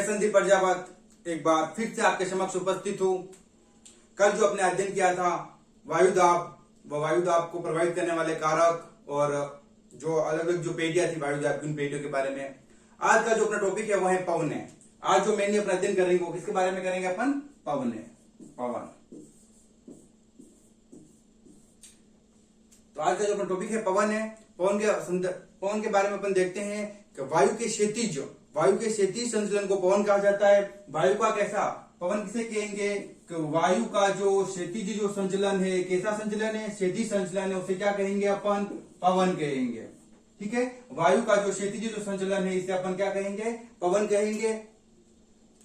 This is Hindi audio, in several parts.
संदीप प्रजापत एक बार फिर से आपके समक्ष उपस्थित हूँ। कल जो अपने अध्ययन किया था वायुदाब व वायुदाब को प्रभावित करने वाले कारक और जो अलग अलग जो पेटियां थी वायुदाब की, उन पेटियों के बारे में आज का जो अपना टॉपिक है वो है पवन है। आज जो मैंने अपना अध्ययन करेंगे वो किसके बारे में करेंगे अपन? पवन है, पवन। तो आज का जो अपना टॉपिक है पवन है। पवन के बारे में अपन देखते हैं कि वायु के क्षैतिज संचलन को पवन कहा जाता है। वायु का कैसा पवन किसे कहेंगे कि वायु का जो क्षैतिज जो संचलन है, कैसा संचलन है? क्षैतिज संचलन है, उसे क्या कहेंगे अपन? पवन कहेंगे। ठीक है, वायु का जो क्षैतिज जो संचलन है इसे अपन क्या कहेंगे? पवन कहेंगे।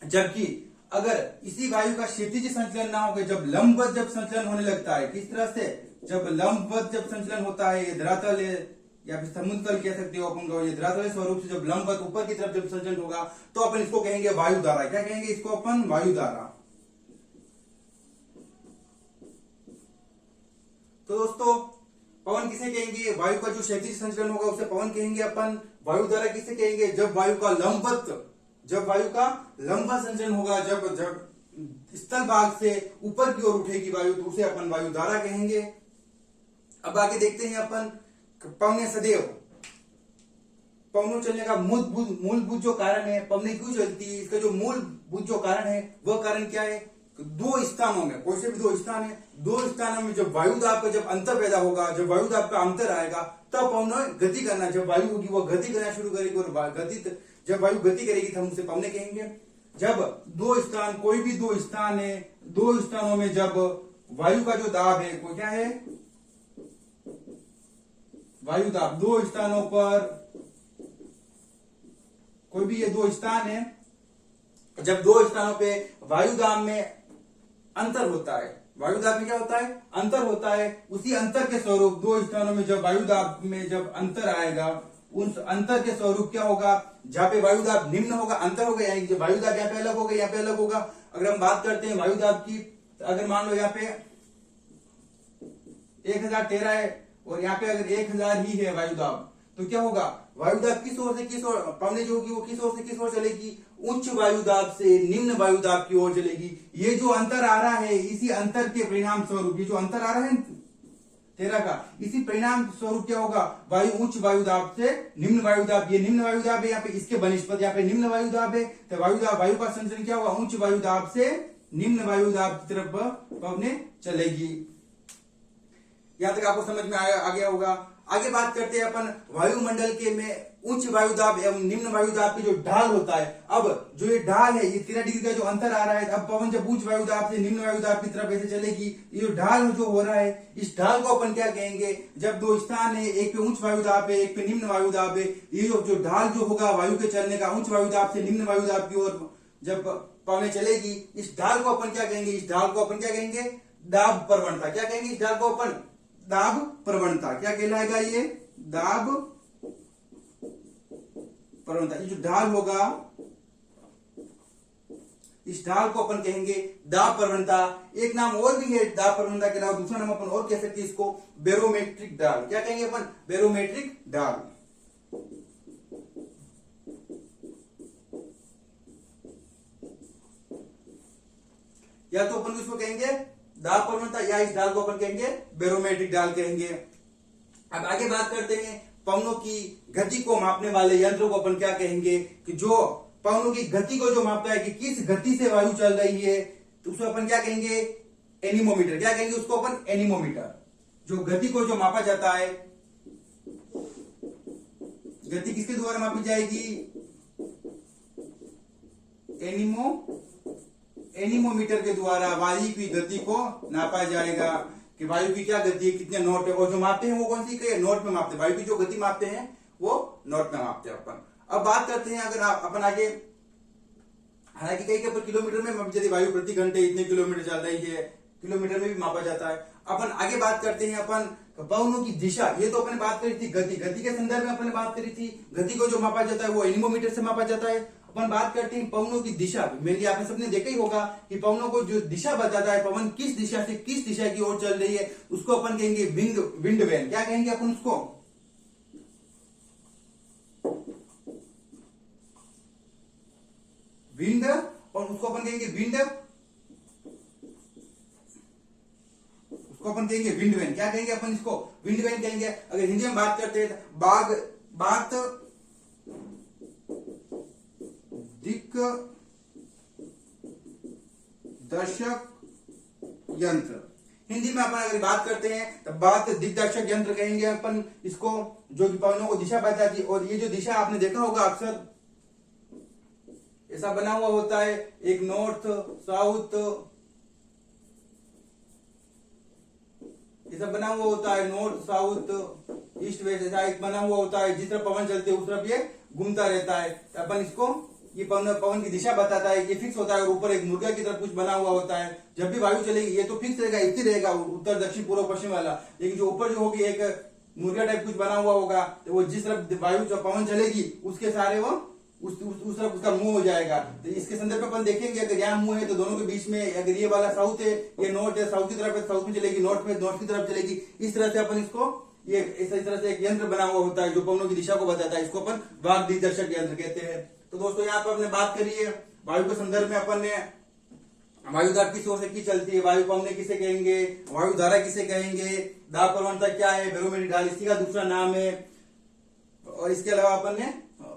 जबकि अगर इसी वायु का क्षैतिज संचलन ना हो, जब लंबवत जब संचलन होने लगता है, किस तरह से? जब लंबवत जब संचलन होता है, ये धरातल है या फिर समुद्र कह सकते हो अपन को, ये धरातल स्वरूप से जब लंबवत ऊपर की तरफ जब संचलन होगा तो अपन इसको कहेंगे वायु धारा। क्या कहेंगे इसको अपन? वायु धारा। तो दोस्तों पवन किसे कहेंगे? वायु का जो क्षैतिज संचलन होगा उसे पवन कहेंगे अपन। वायु धारा किसे कहेंगे? जब वायु का लंबवत संचलन होगा, जब स्थल भाग से ऊपर की ओर उठेगी वायु, तो उसे अपन वायु धारा कहेंगे। अब आगे देखते हैं अपन पवने सदैव। पवनों चलने का मूलभूत जो कारण है, पवने क्यों चलती है, इसका जो मूलभूत जो कारण है वह कारण क्या है? दो स्थानों में, कोई से भी दो स्थान है, दो स्थानों में जब वायुदाब का जब अंतर पैदा होगा, जब वायुदाब का अंतर आएगा तब पवन गति करना, जब वायु होगी वो गति करना शुरू करेगी और जब वायु गति करेगी तो हम उसे पवने कहेंगे। जब दो स्थान, कोई भी दो स्थान है, दो स्थानों में जब वायु का जो दाब है वो क्या है? वायुदाब। दो स्थानों पर, कोई भी ये दो स्थान है, जब दो स्थानों पे वायुदाब में अंतर होता है, वायुदाब में क्या होता है? अंतर होता है। उसी अंतर के स्वरूप दो स्थानों में जब वायुदाब में जब अंतर आएगा, उस अंतर के स्वरूप क्या होगा? जहां पे वायुदाब निम्न होगा, अंतर होगा, यानी कि वायुदाब यहाँ पे अलग होगा, यहाँ पे अलग होगा। अगर हम बात करते हैं वायुदाब की, तो अगर मान लो यहाँ पे 1013 है और यहाँ पे अगर 1000 ही है वायुदाब, तो क्या होगा? वायुदाब किस ओर से किस ओर, पवने जो होगी वो किस ओर से किस ओर चलेगी? उच्च वायुदाब से निम्न वायुदाब की ओर चलेगी। ये जो अंतर आ रहा है, इसी अंतर के परिणाम स्वरूप, ये जो अंतर आ रहा है 13 का, इसी परिणाम स्वरूप क्या होगा? वायु उच्च वायुदाब से निम्न वायुदाब, ये निम्न वायुदाब है यहाँ पे, इसके बनिष्पत यहाँ पे निम्न वायुदाब है, तो वायु का संचलन क्या होगा? उच्च वायुदाब से निम्न वायुदाब की तरफ पवने चलेगी। यहां तक आपको समझ में आ गया होगा। आगे बात करते हैं अपन वायुमंडल के में उच्च वायुदाब एवं निम्न वायुदाब की जो ढाल होता है। अब जो ये ढाल है, ये 13 डिग्री का जो अंतर आ रहा है, अब पवन जब उच्च वायुदाब से निम्न वायुदाब की तरफ ऐसे चलेगी, ये जो ढाल जो हो रहा है, इस ढाल को अपन क्या कहेंगे? जब दो स्थान है, एक पे उच्च वायुदाब है, एक पे निम्न वायुदाब है, ये जो ढाल जो होगा वायु के चलने का, उच्च वायुदाब से निम्न वायुदाब की ओर जब पवने चलेगी, इस ढाल को अपन क्या कहेंगे? इस ढाल को अपन क्या कहेंगे? दाब प्रवणता। क्या कहेंगे इस ढाल को अपन? दाब प्रवणता। क्या कहलाएगा ये? दाब प्रवणता। ये जो ढाल होगा, इस ढाल को अपन कहेंगे दाब प्रवणता। एक नाम और भी है दाब प्रवणता के अलावा, दूसरा नाम अपन और कह सकते हैं इसको बैरोमेट्रिक ढाल। क्या कहेंगे अपन? बैरोमेट्रिक ढाल। या तो अपन इसको कहेंगे दाब प्रवणता, या इस ढाल को अपन कहेंगे बैरोमेट्रिक ढाल कहेंगे। अब आगे बात करते हैं पवनों की गति को मापने वाले यंत्रों को अपन क्या कहेंगे? कि जो पवनों की गति को जो मापता है कि किस गति से वायु चल रही है, तो उसको अपन क्या कहेंगे? एनीमोमीटर। क्या कहेंगे उसको अपन? एनीमोमीटर। जो गति को जो मापा जाता है, गति किसके द्वारा मापी जाएगी? एनीमोमीटर के द्वारा वायु की गति को नापा जाएगा कि वायु की क्या गति है, कितने नॉट है। और जो मापते हैं वो कौन सी के? नॉट में मापते हैं। वायु की जो गति मापते हैं वो नॉट में मापते हैं अपन। अब बात करते हैं अगर अपन आगे, हालांकि कई पर किलोमीटर में मापी जाती है, वायु प्रति घंटे इतने किलोमीटर चल रही है, किलोमीटर में भी मापा जाता है। अपन आगे बात करते हैं अपन पवनों की दिशा। ये तो अपन बात करी थी गति के संदर्भ में अपन बात करी थी। गति को जो मापा जाता है वो एनीमोमीटर से मापा जाता है। अपन बात करते हैं पवनों की दिशा। मेनली आपने सबने देखा ही होगा कि पवनों को जो दिशा बताता है, पवन किस दिशा से किस दिशा की ओर चल रही है, उसको अपन कहेंगे विंड वैन। क्या कहेंगे अपन उसको? विंड, और उसको अपन कहेंगे विंड, उसको अपन कहेंगे विंड वैन। क्या कहेंगे अपन इसको? विंड वैन कहेंगे। अगर हिंदी में बात करते हैं बात दिक दर्शक यंत्र। हिंदी में अपन अगर बात करते हैं तो बात दिग्दर्शक यंत्र कहेंगे अपन इसको, जो कि पवनों को दिशा बताती है। और ये जो दिशा आपने देखा होगा अक्सर ऐसा बना हुआ होता है, एक नॉर्थ साउथ, ऐसा बना हुआ होता है, नॉर्थ साउथ ईस्ट वेस्ट, ऐसा एक बना हुआ होता है। जिस तरफ पवन चलते है उस तरफ ये घूमता रहता है। अपन इसको, ये पवन की दिशा बताता है, ये फिक्स होता है। और ऊपर एक मुर्गा की तरफ कुछ बना हुआ होता है। जब भी वायु चलेगी ये तो फिक्स रहेगा, स्थिर रहेगा, उत्तर दक्षिण पूर्व पश्चिम वाला। लेकिन जो ऊपर जो होगी एक मुर्गा टाइप कुछ बना हुआ होगा, तो वो जिस तरफ वायु पवन चलेगी उसके सारे वो उस तरफ उसका मुंह हो जाएगा। तो इसके संदर्भ में अपन देखेंगे, अगर यहाँ मुंह है तो दोनों के बीच में, अगर ये वाला साउथ है, ये नॉर्थ है, साउथ की तरफ है, साउथ में चलेगी, नॉर्थ में नॉर्थ की तरफ चलेगी। इस तरह से अपन इसको, ये इस तरह से एक यंत्र बना हुआ होता है जो पवनों की दिशा को बताता है। इसको अपन वाग दिग्दर्शक यंत्र कहते हैं। तो दोस्तों यहाँ पर हमने बात करी है वायु के संदर्भ में। अपन ने वायुदाब किस ओर से की चलती है, वायु पवने किसे कहेंगे, वायु धारा किसे कहेंगे, दाब प्रवणता क्या है, बैरोमीटर ढाल इसी का दूसरा नाम है। और इसके अलावा अपन ने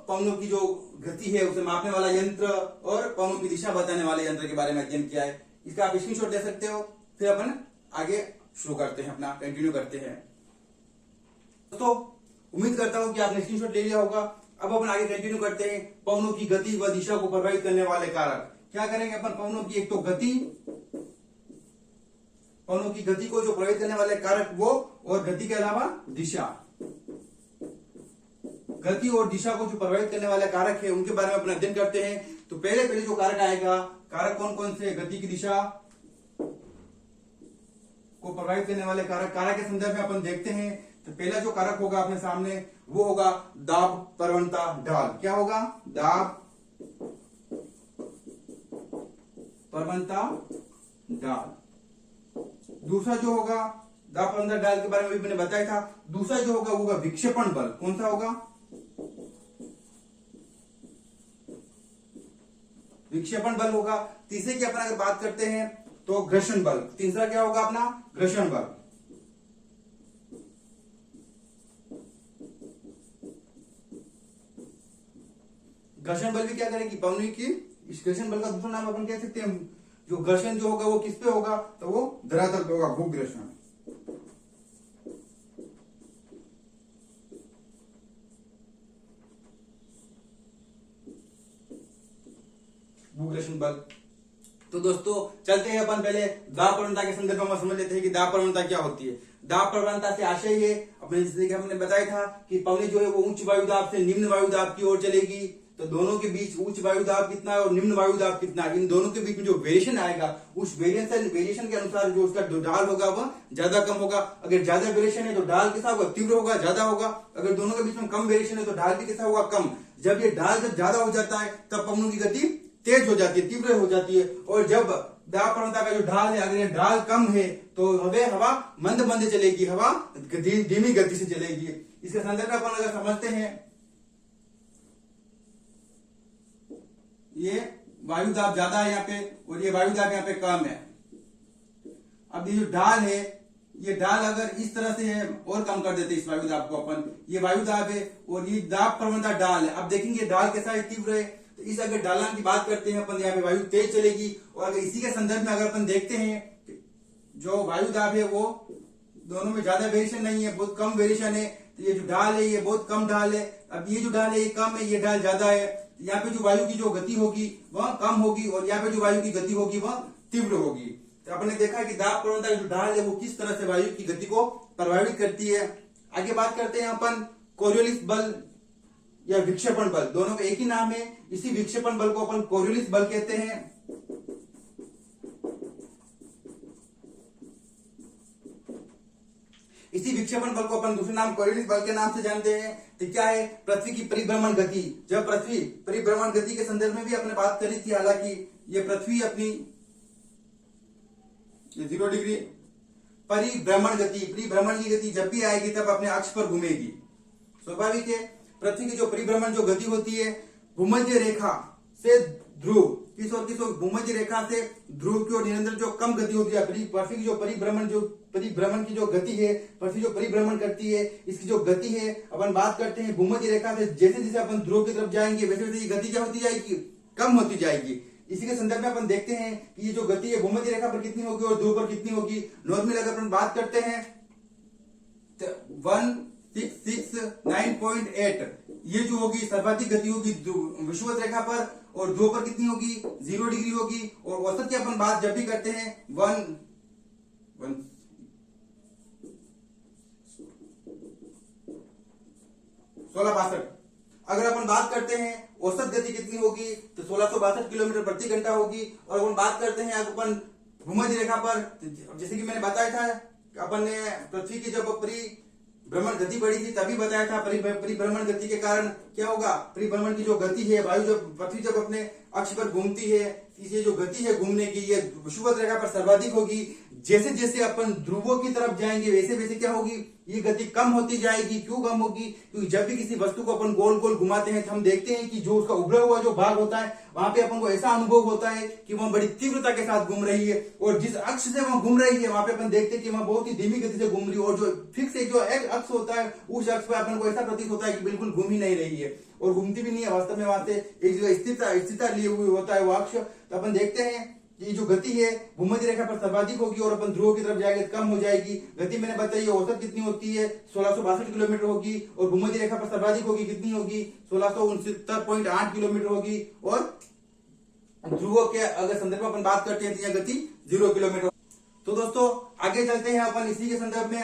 पवनों की जो गति है उसे मापने वाला यंत्र और पवनों की दिशा बताने वाले यंत्र के बारे में अध्ययन किया है। इसका आप स्क्रीनशॉट ले सकते हो। फिर अपन आगे शुरू करते हैं, अपना कंटिन्यू करते हैं। दोस्तों उम्मीद करता हूं कि आपने स्क्रीनशॉट ले लिया होगा। अब अपन आगे कंटिन्यू करते हैं। पवनों की गति व दिशा को प्रभावित करने वाले कारक क्या करेंगे अपन? पवनों की एक तो गति, पवनों की गति को जो प्रभावित करने वाले कारक वो, और गति के अलावा दिशा। गति और दिशा को जो प्रभावित करने वाले कारक है उनके बारे में अपन अध्ययन करते हैं। तो पहले जो कारक आएगा, कारक कौन कौन से? गति की दिशा को प्रभावित करने वाले कारक। कारक के संदर्भ में अपन देखते हैं। तो पहला जो कारक होगा अपने सामने वो होगा दाब प्रवणता ढाल। क्या होगा? दाब प्रवणता ढाल। दूसरा जो होगा दाब प्रवणता ढाल के बारे में भी मैंने बताया था। दूसरा जो होगा वो होगा विक्षेपण बल। कौन सा होगा? विक्षेपण बल होगा। तीसरे की अपन अगर बात करते हैं तो घर्षण बल। तीसरा क्या होगा अपना? घर्षण बल। घर्षण बल भी क्या करेगी? पवनों की, इस घर्षण बल का दूसरा नाम अपन कह सकते हैं, जो घर्षण जो होगा वो किस पे होगा? तो वो धरातल पे होगा, भूघर्षण। भूघर्षण बल। तो दोस्तों चलते हैं अपन पहले दाब प्रवणता के संदर्भ में समझ लेते हैं कि दाब प्रवणता क्या होती है। दाब प्रवणता से आशय ये अपने, जैसे कि हमने बताया था कि पवनें जो है वो उच्च वायुदाब से निम्न वायुदाब की ओर चलेगी। तो दोनों के बीच उच्च वायुदाब कितना है और निम्न वायुदाब कितना है, इन दोनों के बीच में जो वेरिएशन आएगा उस वेरिएशन के अनुसार जो उसका जो ढाल होगा वह ज्यादा कम होगा। अगर ज्यादा वेरिएशन है तो ढाल कैसा होगा? तीव्र होगा, ज्यादा होगा। अगर दोनों के बीच में कम वेरिएशन है तो ढाल भी कैसा होगा? कम। जब ये ढाल जब ज्यादा हो जाता है तब पवनों की गति तेज हो जाती है, तीव्र हो जाती है। और जब दाब प्रवणता का जो ढाल है, अगर ये ढाल कम है तो हवा मंद मंद चलेगी, हवा धीमी गति से चलेगी। इसके संदर्भ में अपन अगर समझते हैं, ये वायु दाब ज्यादा है यहाँ पे और ये वायु दाब यहाँ पे कम है। अब ये जो ढाल है, ये ढाल अगर इस तरह से है और कम कर देते इस वायु दाब को अपन, ये वायु दाब है और ये दाब प्रवणता ढाल है। अब देखेंगे ढाल कैसा है? तीव्र है। तो इस अगर ढालन की बात करते हैं अपन, यहाँ पे वायु तेज चलेगी। और अगर इसी के संदर्भ में अगर अपन देखते हैं जो वायु दाब है वो दोनों में ज्यादा वेरिएशन नहीं है, बहुत कम वेरिएशन है। तो ये जो ढाल है ये बहुत कम ढाल है। अब ये जो ढाल है ये कम है, ये ढाल ज्यादा है। यहाँ पे जो वायु की जो गति होगी वह कम होगी और यहाँ पे जो वायु की गति होगी वह तीव्र होगी। तो आपने देखा कि दाब प्रवणता की जो ढाल है वो किस तरह से वायु की गति को प्रभावित करती है। आगे बात करते हैं अपन कोरियोलिस बल या विक्षेपण बल। दोनों का एक ही नाम है। इसी विक्षेपण बल को अपन कोरियोलिस बल कहते हैं। इसी विक्षेपण बल को अपन दूसरे नाम कोरियोलिस बल के नाम से जानते हैं। तो क्या है? पृथ्वी की परिभ्रमण गति। जब पृथ्वी परिभ्रमण गति के संदर्भ में भी अपने बात करी थी, हालांकि ये पृथ्वी अपनी 0 डिग्री परिभ्रमण की गति जब भी आएगी तब अपने अक्ष पर घूमेगी। स्वाभाविक है, पृथ्वी की जो परिभ्रमण जो गति होती है भूमध्य रेखा से ध्रुव किस ओर भूमध्य रेखा से ध्रुव की ओर निरंतर जो कम गति होती है, पृथ्वी की जो परिभ्रमण की जो गति है, पृथ्वी जो परिभ्रमण करती है, इसकी जो गति है अपन बात करते हैं भूमध्य रेखा से जैसे जैसे अपन ध्रुव की तरफ जाएंगे वैसे वैसे ये गति क्या होती जाएगी, कम होती जाएगी। इसी के संदर्भ में अपन देखते हैं कि ये जो गति है भूमध्य रेखा पर कितनी होगी और ध्रुव पर कितनी होगी। नॉर्मली अगर अपन बात करते हैं 1669.8 ये जो होगी सर्वाधिक गति होगी विषुवत रेखा पर, और ध्रुव पर कितनी होगी 0 डिग्री होगी। और औसत की अपन बात जब भी करते हैं 1662, अगर अपन बात करते हैं औसत गति कितनी होगी तो 1662 किलोमीटर प्रति घंटा होगी। और अपन बात करते हैं अपन भूमध्य रेखा पर, जैसे कि मैंने बताया था अपन ने पृथ्वी की जब परिभ्रमण गति बढ़ी थी तभी बताया था परिभ्रमण गति के कारण क्या होगा, परिभ्रमण की जो गति है वायु जब पृथ्वी जब अपने अक्ष पर घूमती है, इसे जो गति है घूमने की ये विषुवत रेखा पर सर्वाधिक होगी। जैसे जैसे अपन ध्रुवों की तरफ जाएंगे वैसे वैसे क्या होगी, ये गति कम होती जाएगी। क्यों कम होगी, क्योंकि जब भी किसी वस्तु को अपन गोल गोल घुमाते हैं तो हम देखते हैं कि जो उसका उभरा हुआ जो भाग होता है वहां पे अपन को ऐसा अनुभव होता है कि वह बड़ी तीव्रता के साथ घूम रही है, और जिस अक्ष से वह घूम रही है वहां पे अपन देखते हैं कि वह बहुत ही धीमी गति से घूम रही है, और जो फिक्स एक जो एक अक्ष होता है उस अक्ष पे अपन को ऐसा प्रतीत होता है कि बिल्कुल घूम ही नहीं रही है और घूमती भी नहीं है, वास्तव में वहां से एक जगह स्थिरता लिए हुए होता है वो अक्ष। तो अपन देखते हैं कि जो गति है भूमध्य रेखा पर सर्वाधिक होगी और अपन ध्रुव की तरफ जाएंगे तो कम हो जाएगी। गति मैंने बताई है औसत कितनी होती है 1662 किलोमीटर होगी, और भूमध्य रेखा पर सर्वाधिक होगी कितनी होगी 1669.8 किलोमीटर होगी। और ध्रुवों के अगर संदर्भ में अपन बात करते हैं तो यह गति 0 किलोमीटर। तो दोस्तों आगे चलते हैं अपन इसी के संदर्भ में।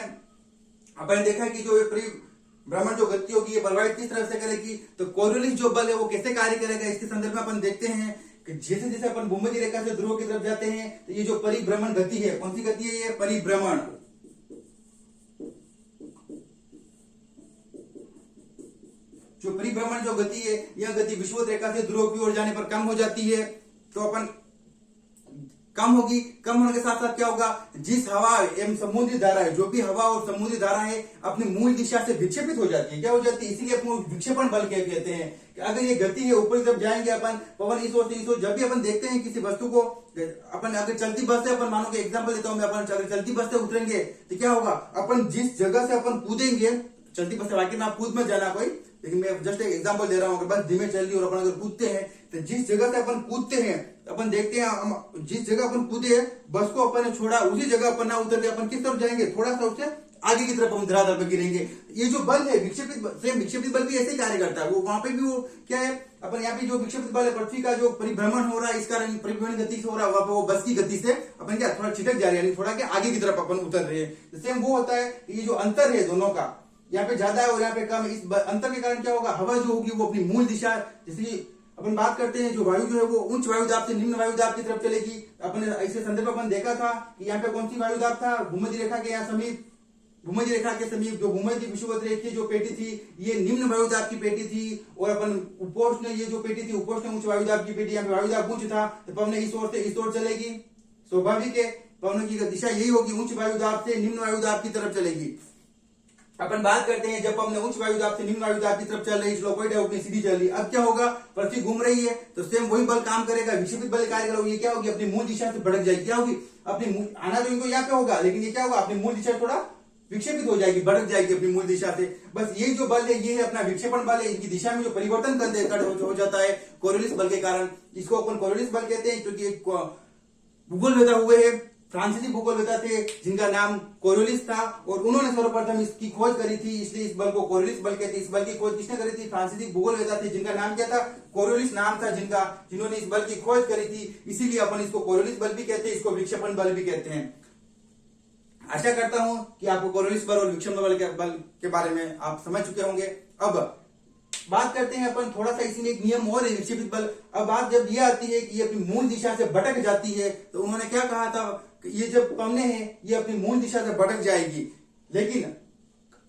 अपन देखा कि जो परिभ्रमण जो गति होगी ये प्रभावित किस तरह से करेगी, तो कोरियोलिस जो बल है वो कैसे कार्य करेगा इसके संदर्भ में अपन देखते हैं कि जैसे जैसे अपन भूमध्य रेखा से ध्रुव की तरफ जाते हैं तो ये जो परिभ्रमण गति है, कौन सी गति है, ये परिभ्रमण, जो परिभ्रमण जो गति है यह गति विषुवत रेखा से ध्रुव की ओर जाने पर कम हो जाती है। तो अपन कम होगी, कम होने के साथ साथ क्या होगा, जिस हवा एवं समुद्री धारा है, जो भी हवा और समुद्री धारा है अपनी मूल दिशा से विक्षेपित हो जाती है, क्या हो जाती है, इसीलिए अपन विक्षेपण बल कहते हैं। कि अगर ये गति है ऊपर की तरफ जाएंगे अपन पवन इस ओर से इस ओर, जब भी अपन देखते हैं किसी वस्तु को, अपन अगर चलती बस से अपन मानो कि एग्जाम्पल देता हूं मैं, अपन अगर चलती बस से उतरेंगे तो क्या होगा, अपन जिस जगह से अपन कूदेंगे, चलती बस से वाकई में आप कूद मत जाना कोई, लेकिन मैं जस्ट एक एग्जांपल दे रहा हूं, अगर बस धीमे चल रही और अपन अगर कूदते हैं तो जिस जगह से अपन कूदते हैं अपन देखते हैं जिस जगह अपन कूदे बस को अपन ने छोड़ा उसी जगह अपन ना उतर के अपन किस तरफ जाएंगे, थोड़ा सा उससे आगे की तरफ हम धरातल पर गिरेंगे। ये जो बल है विक्षेपित बल भी ऐसे ही कार्य करता है, वो वहां पे भी वो क्या है, अपन यहाँ पे जो विक्षेपित बल है पृथ्वी का जो परिभ्रमण हो रहा है इस कारण परिभ्रमण गति से हो रहा है, वहां पे वो बस की गति से अपन क्या थोड़ा छिटक जा रहे हैं, थोड़ा क्या आगे की तरफ अपन उतर रहे हैं। सेम वो होता है ये जो अंतर है दोनों का, यहाँ पे ज्यादा है और यहाँ पे कम, इस अंतर के कारण क्या होगा, हवा जो होगी वो अपनी मूल दिशा, जैसे अपन बात करते हैं जो वायु जो है वो उच्च वायु दाब से निम्न वायु दाब की तरफ चलेगी। अपन ऐसे संदर्भ अपन देखा था कि यहाँ पे कौन सी वायु दाब था, भूमध्य रेखा के यहाँ समीप, भूमध्य रेखा के समीप जो भूमध्य विषुवत रेखा जो पेटी थी ये निम्न वायु दाब की पेटी थी, और अपन उपोष्ण ये जो पेटी थी उपोष्ण उच्च वायु दाब की पेटी, यहाँ पे वायु दाब उच्च था तो पवन इस ओर से इस ओर चलेगी, स्वाभाविक है पवन की दिशा यही होगी, उच्च वायु दाब से निम्न वायु दाब की तरफ चलेगी। अपन बात करते हैं जब हमने उच्च वायु दाब से निम्न वायु दाब की तरफ चल रही स्लोपोइड है अपनी सीधी चल रही, अब क्या होगा, पृथ्वी घूम रही है तो सेम वही बल काम करेगा, विक्षेपित बल कार्य करेगा, ये क्या होगी अपनी मूल दिशा से भटक जाएगी, क्या होगी अपनी आना तो इनको यहाँ पे होगा लेकिन ये क्या होगा अपनी मूल दिशा थोड़ा विक्षेपित हो जाएगी, भटक जाएगी अपनी मूल दिशा से। बस ये जो बल है ये है अपना विक्षेपण बल है, इनकी दिशा में जो परिवर्तन कर हो जाता है कोरियोलिस बल के कारण, इसको अपन कोरियोलिस बल कहते हैं। क्योंकि एक भूगोलवेता हुए हैं फ्रांसीसी भूगोलवेता थे जिनका नाम कोरियोलिस था, और उन्होंने सर्वप्रथम इसकी खोज करी थी, इसलिए इस बल को कोरियोलिस बल कहते हैं। इस बल की खोज किसने करी थी, फ्रांसीसी भूगोलवेता थे जिनका नाम क्या था, कोरियोलिस नाम था जिन्होंने इस बल की खोज करी थी, इसीलिए अपन इसको कोरियोलिस बल भी कहते हैं, इसको विक्षेपण बल भी कहते हैं। आशा करता हूं कि आपको कोरियोलिस बल और विक्षेपण बल के बारे में आप समझ चुके होंगे। अब बात करते हैं अपन थोड़ा सा, इसमें एक नियम और है विक्षेपित बल। अब बात जब ये आती है कि ये अपनी मूल दिशा से भटक जाती है, तो उन्होंने क्या कहा था, ये जब पवने हैं ये अपनी मूल दिशा से भटक जाएगी, लेकिन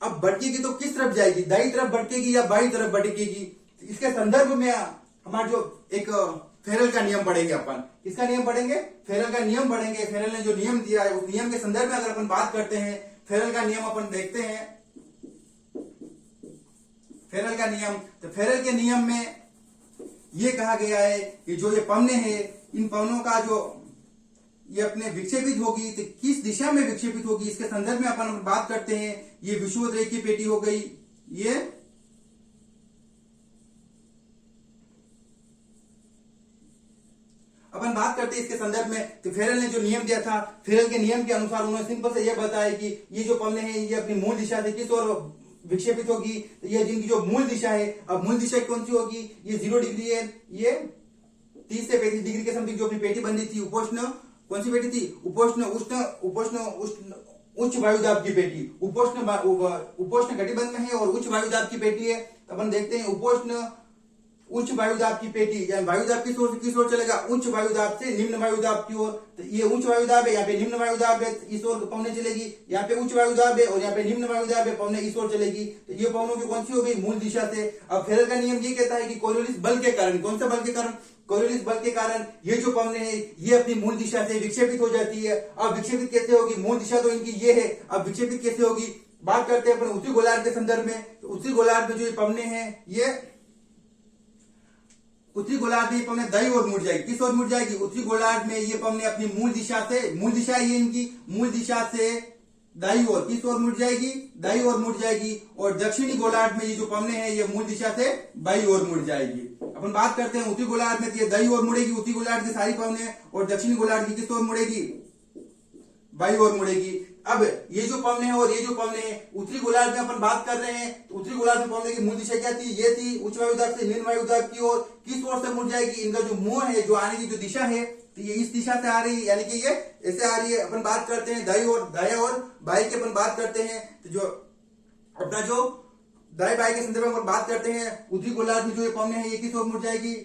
अब भटकेगी तो किस तरफ जाएगी, दाई तरफ भटकेगी या बाई तरफ भटकेगी, इसके संदर्भ में हमारा जो एक फेरल का नियम पढ़ेंगे अपन, किसका नियम पढ़ेंगे, फेरल का नियम पढ़ेंगे। फेरल ने जो नियम दिया है उस नियम के संदर्भ में अगर अपन बात करते हैं, फेरल का नियम अपन देखते हैं, फेरल का नियम, तो फेरल के नियम में ये कहा गया है कि जो ये पवने हैं, इन पवनों का जो ये अपने विक्षेपित होगी तो किस दिशा में विक्षेपित होगी, इसके संदर्भ में अपन बात करते हैं। ये विषुवत रेखीय पेटी हो गई। ये अपन बात करते हैं इसके संदर्भ में, तो फेरेल ने जो नियम दिया था, फेरेल के नियम के अनुसार उन्होंने सिंपल से यह बताया कि ये जो पवने हैं ये अपनी मूल दिशा से किस ओर विक्षेपित होगी। तो ये जिनकी जो मूल दिशा है, अब मूल दिशा कौन सी होगी, ये 0 डिग्री है। ये 30 से 35 डिग्री के समथिंग जो अपनी पेटी बन रही थी, उपोष्ण कौन सी पेटी थी, उपोष्ण उष्ण उच्च वायुदाब की पेटी। उपोष्ण कटिबंध में है और उच्च वायुदाब की पेटी है। तो अपन देखते हैं उपोष्ण उच्च वायुदाब की पेटी, यानी वायुदाब किस ओर चलेगा, उच्च वायुदाब से निम्न वायुदाब की ओर। तो ये उच्च वायुदाब है, यहाँ पे निम्न वायुदाब है, इस ओर पवने चलेगी। यहाँ पे उच्च वायुदाब है और यहाँ पे निम्न वायुदाब है, पवने इस ओर चलेगी। तो ये पवनों की कौन सी हो गई, मूल दिशा से। अब फेरेल का नियम ये कहता है कि कोरियोलिस बल के कारण, कौन सा बल के कारण, कोरियोलिस बल के कारण ये जो पवने हैं ये अपनी मूल दिशा से विक्षेपित हो जाती है। अब विक्षेपित कैसे होगी, मूल दिशा तो इनकी ये है, अब विक्षेपित कैसे होगी, बात करते हैं अपन उत्तरी गोलार्ध के संदर्भ में। तो उत्तरी गोलार्ध में जो ये पवने हैं, ये उत्तरी गोलार्ध में ये पवने दाईं ओर मुड़ जाएगी। किस ओर मुड़ जाएगी, उत्तरी गोलार्ध में ये पवने अपनी मूल दिशा से, मूल दिशा ये इनकी मूल दिशा से दाईं ओर, किस ओर मुड़ जाएगी, दाईं ओर मुड़ जाएगी। और दक्षिणी गोलार्ध में ये जो पवने हैं ये मूल दिशा से बाईं ओर मुड़ जाएगी। अपन बात करते हैं उत्तरी गोलार्ध में, तो ये दाईं ओर मुड़ेगी, उत्तरी गोलार्ध की सारी पवने, और दक्षिणी गोलार्ध की किस ओर मुड़ेगी, बाईं ओर मुड़ेगी। अब ये जो पवने हैं और ये जो पवने हैं, उत्तरी गोलार्ध में अपन बात कर रहे हैं, तो उत्तरी गोलार्ध में पवने की मूल दिशा क्या थी, ये थी उच्च वायुदाब से निम्न वायुदाब की ओर। किस ओर से मुड़ जाएगी, इनका जो मुंह है, जो आने की जो दिशा है, तो ये इस दिशा से आ रही है, यानी कि ये ऐसे आ रही है। अपन बात करते हैं दाईं ओर, दाया और बाएं की अपन बात करते हैं। तो जो अपना जो दाएं बाएं के संदर्भ में अपन बात करते हैं, उत्तरी गोलार्ध में जो ये पवने हैं ये किस ओर मुड़ जाएगी,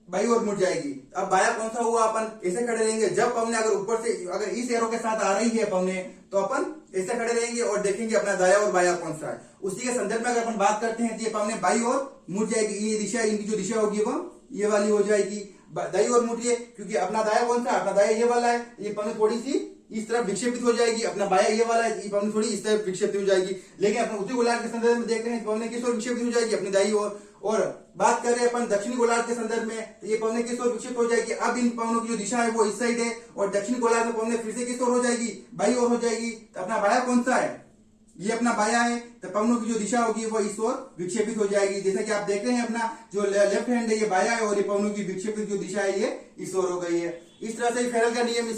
बाईं ओर मुड़ जाएगी। अब बाया कौन सा हुआ, अपन ऐसे खड़े रहेंगे। जब पवने अगर ऊपर से, अगर इस एरो के साथ आ रही है पवने, तो अपन ऐसे खड़े रहेंगे और देखेंगे अपना दाया और बाया कौन सा है। उसी के संदर्भ में अगर अपन बात करते हैं तो ये पवने बाईं ओर मुड़ जाएगी। ये दिशा, इनकी जो दिशा होगी वो ये वाली हो जाएगी, दाईं ओर मुड़ रही है, क्योंकि अपना दाया कौन सा, अपना दाया ये वाला है। ये पवने थोड़ी सी इस तरफ विक्षेपित हो जाएगी, अपना बाया ये वाला है, ये पवने थोड़ी इस तरफ विक्षेपित हो जाएगी। लेकिन अपन उत्तरी गोलार्ध के संदर्भ में देख रहे हैं, पवने किस ओर विक्षेपित हो जाएगी, अपनी दाईं ओर। और बात कर रहे हैं अपन दक्षिणी गोलार्ध के संदर्भ में, तो ये पवने किस ओर विक्षेपित हो जाएगी। अब इन पवनों की जो दिशा है वो इस साइड है, और दक्षिणी गोलार्ध में पवने फिर से किस ओर हो जाएगी, बाईं ओर हो जाएगी। तो अपना बाया कौन सा है, ये अपना बाया है। तो पवनों की जो दिशा होगी वो इस ओर विक्षेपित हो जाएगी। जैसे कि आप देख रहे हैं, अपना जो लेफ्ट हैंड है ये बाया है, और ये पवनों की विक्षेपित जो दिशा है ये इस ओर हो गई है। इस तरह से फेरेल का नियम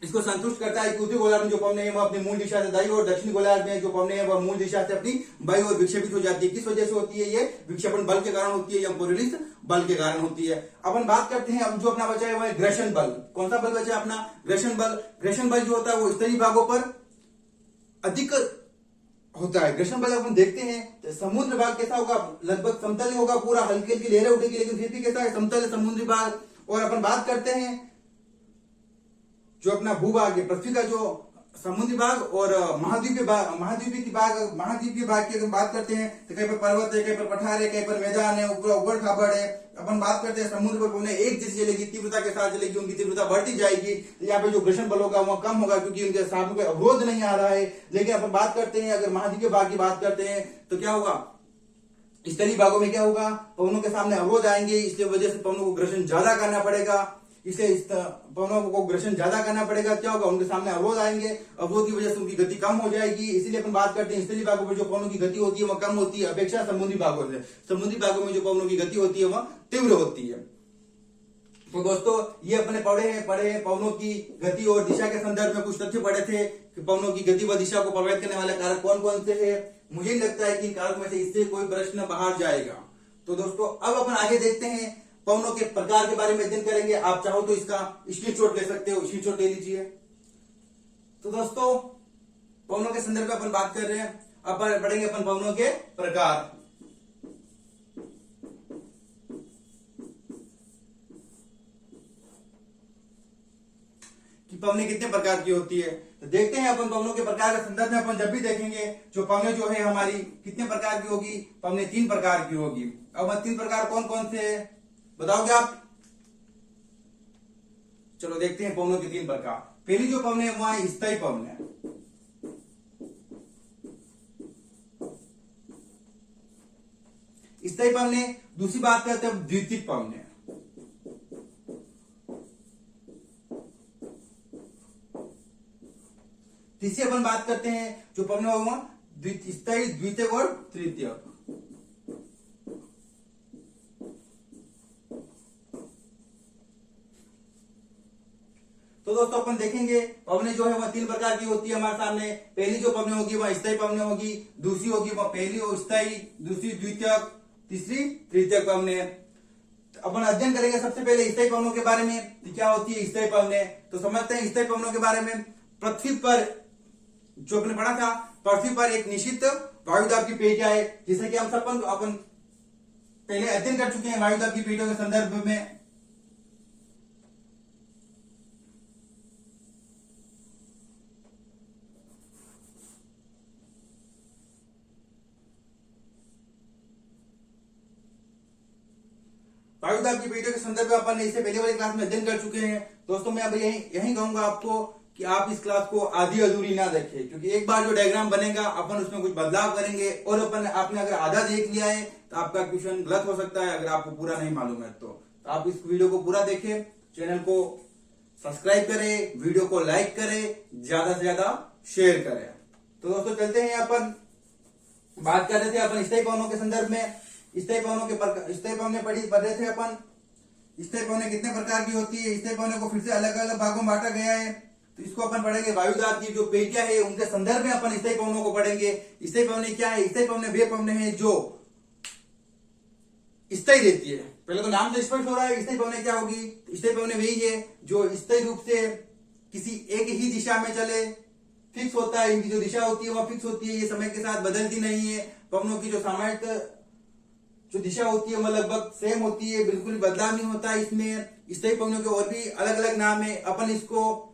इसको संतुष्ट करता है कि उत्तरी गोलार्ध में जो पवने हैं वो अपनी मूल दिशा से दाईं और दक्षिणी गोलार्ध में जो पवने हैं वो मूल दिशा से अपनी बाईं ओर विक्षेपित हो जाती है। किस वजह से होती है, ये विक्षेपण बल के कारण होती है या कोरियोलिस बल के कारण होती है। अपन बात करते हैं, अब जो अपना बचा है वो है घर्षण बल। कौन सा बल बचा अपना, घर्षण बल। घर्षण बल जो होता है वो स्तरीय भागों पर अधिक होता है। घर्षण बल अपन देखते हैं तो समुद्र भाग कैसा होगा, लगभग समतल होगा, पूरा हल्की हल्की लहरें उठेगी, लेकिन फिर भी कैसा है, समतल समुद्री भाग। और अपन बात करते हैं जो अपना भूभाग है, पृथ्वी का जो समुद्री भाग और महाद्वीपीय भाग की अगर बात करते हैं तो कहीं पर पर्वत है, कहीं पर पठार है, कहीं पर मैदान है, ऊपर उबड़ खाबड़ है। अपन बात करते हैं समुद्र पर पवने एक जैसी चलेगी, तीव्रता के साथ चलेगी, उनकी तीव्रता बढ़ती जाएगी। तो यहाँ पे जो घर्षण बल होगा वो कम होगा, क्योंकि उनके साधनों पे अवरोध नहीं आ रहा है। लेकिन अपन बात करते हैं, अगर महाद्वीपीय भाग की बात करते हैं तो क्या होगा, स्तरीय भागों में क्या होगा, पवनों के सामने अवरोध आएंगे, इसलिए वजह से पवनों को घर्षण ज्यादा करना पड़ेगा। इसलिए इस पवनों को घर्षण ज्यादा करना पड़ेगा। क्या होगा, उनके सामने अवरोध आएंगे, अवरोध की वजह से उनकी गति कम हो जाएगी। इसीलिए अपन बात करते हैं स्तरीय भागों में जो पवनों की गति होती है वो कम होती है अपेक्षा समुद्री भागों से। समुद्री भागों में जो पवनों की गति होती है वह तीव्र होती है। तो दोस्तों ये अपने पढ़े हैं पवनों की गति और दिशा के संदर्भ में कुछ तथ्य पढ़े थे कि पवनों की गति व दिशा को प्रभावित करने वाले कारक कौन कौन से है। मुझे लगता है कि इन कारकों में से इससे कोई प्रश्न बाहर जाएगा। तो दोस्तों अब अपन आगे देखते हैं, पवनों के प्रकार के बारे में अध्ययन करेंगे। आप चाहो तो इसका स्क्रीनशॉट ले सकते हो, स्क्रीनशॉट ले लीजिए। तो दोस्तों पवनों के संदर्भ में अपन बात कर रहे हैं, अब पढ़ेंगे अपन पवनों के प्रकार। कि पवने कितने प्रकार की होती है, तो देखते हैं अपन पवनों के प्रकार के संदर्भ में। अपन जब भी देखेंगे जो पवने जो है हमारी कितने प्रकार की होगी, पवने 3 प्रकार की होगी। अब 3 प्रकार कौन कौन से है बताओगे आप? चलो देखते हैं पवनों के 3 प्रकार। पहली जो पवन है वह स्थायी पवन है। स्थायी पवने। दूसरी बात करते हैं द्वितीयक पवने। तीसरी अपन बात करते हैं जो पवने होगा स्थायी, द्वितीयक और तृतीयक। तो दोस्तों अपन देखेंगे पवने जो है वह 3 प्रकार की होती है हमारे सामने। पहली जो पवने होगी वह स्थायी पवने होगी, दूसरी होगी वह पहली स्थायी, दूसरी द्वितीयक, तीसरी तृतीयक पवने। अपन अध्ययन करेंगे सबसे पहले स्थायी पवनों के बारे में कि क्या होती है स्थायी पवने। तो समझते हैं स्थायी पवनों के बारे में। पृथ्वी पर जो आपने पढ़ा था, पृथ्वी पर एक निश्चित वायुदाब की पेटियां है, जिसे कि हम सब अपन पहले अध्ययन कर चुके हैं वायुदाब की पेटियों के संदर्भ में। वायुदाब की पेटियों के संदर्भ में अपन इससे पहले वाली क्लास में अध्ययन कर चुके हैं। दोस्तों मैं अब यही कहूंगा आपको कि आप इस क्लास को आधी अधूरी ना देखें, क्योंकि एक बार जो डायग्राम बनेगा अपन उसमें कुछ बदलाव करेंगे और आपने अगर आधा देख लिया है तो आपका क्वेश्चन गलत हो सकता है अगर आपको पूरा नहीं मालूम है। तो आप इस वीडियो को पूरा देखें, चैनल को सब्सक्राइब करें, वीडियो को लाइक करें, ज्यादा से ज्यादा शेयर करें। तो दोस्तों चलते हैं, अपन बात कर रहे थे अपन स्थायी पवनों के संदर्भ में। स्थायी पवने पढ़ रहे थे अपन। स्थायी पवने कितने प्रकार की होती है, स्थायी पवने को फिर से अलग अलग भागों में बांटा गया है। तो इसको अपन पढ़ेंगे वायुदाब की जो पेटियां है उनके संदर्भ में अपन स्थायी पवनों को पढ़ेंगे। स्थायी पवने क्या है? स्थायी पवने वे पवने हैं जो स्थायी रहती है। पहले तो नाम से स्पष्ट हो रहा है स्थायी पवने क्या होगी। स्थायी पवने वही है जो स्थायी रूप से किसी एक ही दिशा में चले, फिक्स होता है। इनकी जो दिशा होती है वह फिक्स होती है, ये समय के साथ बदलती नहीं है। पवनों की जो सामान्य जो दिशा होती है वह लगभग सेम होती है, बिल्कुल भी बदलाव नहीं होता है इसमें। स्थायी पवनों के और भी अलग अलग नाम है। अपन इसको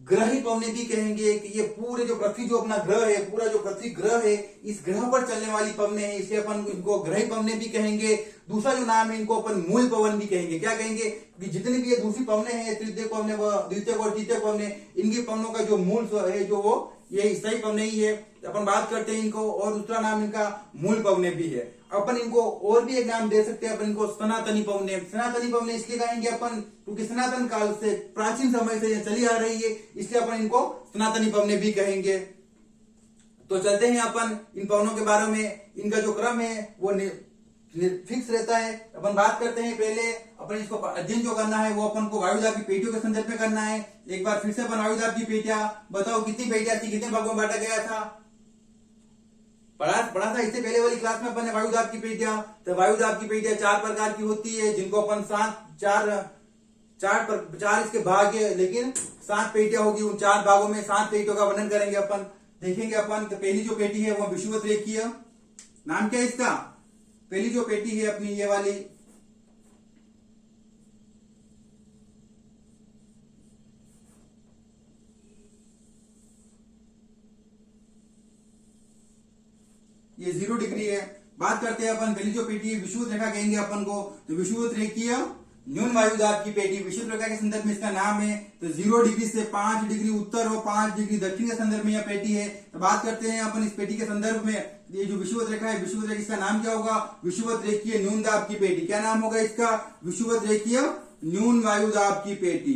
ग्रही पवने भी कहेंगे कि ये पूरे जो पृथ्वी जो अपना ग्रह है, पूरा जो पृथ्वी ग्रह है, इस ग्रह पर चलने वाली पवने हैं, इसलिए अपन इनको ग्रही पवने भी कहेंगे। दूसरा जो नाम है इनको अपन मूल पवन भी कहेंगे। क्या कहेंगे कि जितनी भी ये दूसरी पवने हैं, तृतीय पवने, द्वितीय और तृतीय पवने, इनकी पवनों का जो मूल है जो वो ये स्थायी पवने ही है। अपन बात करते हैं इनको, और दूसरा नाम इनका मूल पवने भी है। अपन इनको और भी एक नाम दे सकते हैं, अपन इनको सनातनी पवने। सनातनी पवने इसलिए कहेंगे अपन क्योंकि सनातन काल से, प्राचीन समय से ये चली आ रही है, इसलिए अपन इनको सनातनी पवने भी कहेंगे। तो चलते हैं अपन इन पवनों के बारे में। इनका जो क्रम है वो फिक्स रहता है। अपन बात करते हैं, पहले अपन इसको अध्ययन जो करना है वो अपन को वायुदाब की पेटियों के संदर्भ में करना है। एक बार फिर से अपन वायुदाब की पेटियां, बताओ कितनी पेटियां थी, कितने भागों में बांटा गया था, पढ़ा था इससे पहले वाली क्लास में अपन ने वायुदाब की पेटियां। तो वायुदाब की पेटियां 4 प्रकार की होती है, जिनको अपन चार इसके भाग है, लेकिन 7 पेटियां होगी। उन 4 भागों में 7 पेटियों का वर्णन करेंगे अपन, देखेंगे अपन। तो पहली जो पेटी है वो विषुवत रेखीय, नाम क्या है इसका? पहली जो पेटी है अपनी ये वाली, ये 0 डिग्री है। बात करते हैं अपन पहली जो पेटी है विषुवत रेखा कहेंगे अपन को। तो विषुवत रेखीय न्यून वायुदाब की पेटी, विषुवत रेखा के संदर्भ में इसका नाम है। तो 0 डिग्री से 5 डिग्री उत्तर और 5 डिग्री दक्षिण के संदर्भ में यह पेटी है। तो बात करते हैं अपन इस पेटी के संदर्भ में। ये जो विषुवत रेखा है, विषुवत रेखा, इसका नाम क्या होगा? विषुवत रेखीय न्यून दाब की पेटी। क्या नाम होगा इसका? विषुवत रेखीय न्यून वायुदाब की पेटी।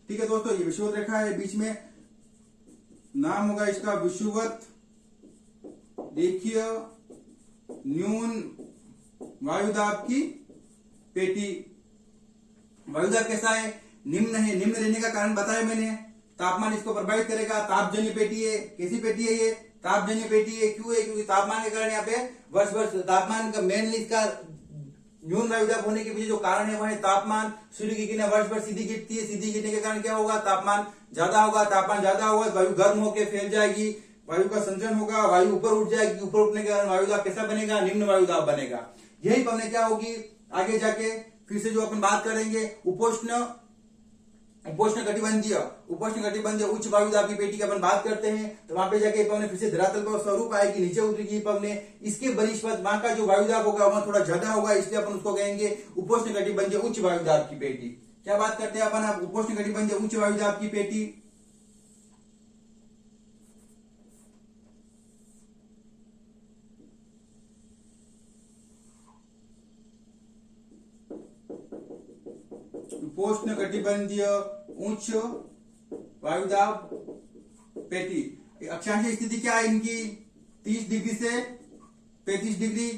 ठीक है दोस्तों, ये विषुवत रेखा है, बीच में नाम होगा इसका विषुवत रेखीय न्यून वायुदाब की पेटी। वायुदाब कैसा है? निम्न है। निम्न रहने का कारण बताया मैंने, तापमान इसको प्रभावित करेगा। तापजन्य पेटी है। कैसी पेटी है ये? तापजन्य पेटी है। क्यों है? क्योंकि तापमान के कारण यहाँ पे वर्ष तापमान का मेनली इसका न्यून वायुदाब होने के पीछे जो कारण है वह है तापमान। सूर्य की किरणें वर्ष सीधी गिरती है, सीधी गिरने के कारण क्या होगा? तापमान ज्यादा होगा। तापमान ज्यादा होगा, वायु गर्म होकर फैल जाएगी, वायु का संचरण होगा, वायु ऊपर उठ जाएगी। ऊपर उठने के कारण वायुदाब कैसा बनेगा? निम्न वायुदाब बनेगा। यही पवने क्या होगी आगे जाके, फिर से जो अपन बात करेंगे उपोष्ण कटिबंधीय उच्च वायुदाब की पेटी की अपन बात करते हैं। तो वहां पे जाके पवने फिर से धरातल पर स्वरूप आएगी, नीचे उतरेगी पवने। इसके बनिष्पत वहां का जो वायुदाब होगा वहां थोड़ा ज्यादा होगा, इसलिए अपन उसको कहेंगे उपोष्ण कटिबंधीय उच्च वायुदाब की पेटी। क्या बात करते हैं अपन? उपोष्ण कटिबंधीय उच्च वायुदाब की पेटी। उपोष्ण कटिबंधीय उच्च वायुदाब पेटी। अक्षांशीय स्थिति क्या है इनकी? 30 डिग्री से 35 डिग्री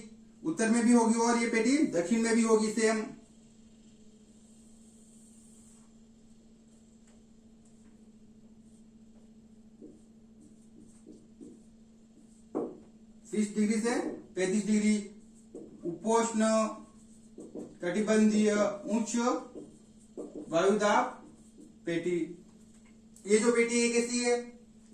उत्तर में भी होगी और ये पेटी दक्षिण में भी होगी सेम। डिग्री से 35 डिग्री उपोष्ण कटिबंधीय उच्च वायुदाब पेटी। ये जो पेटी है कैसी है?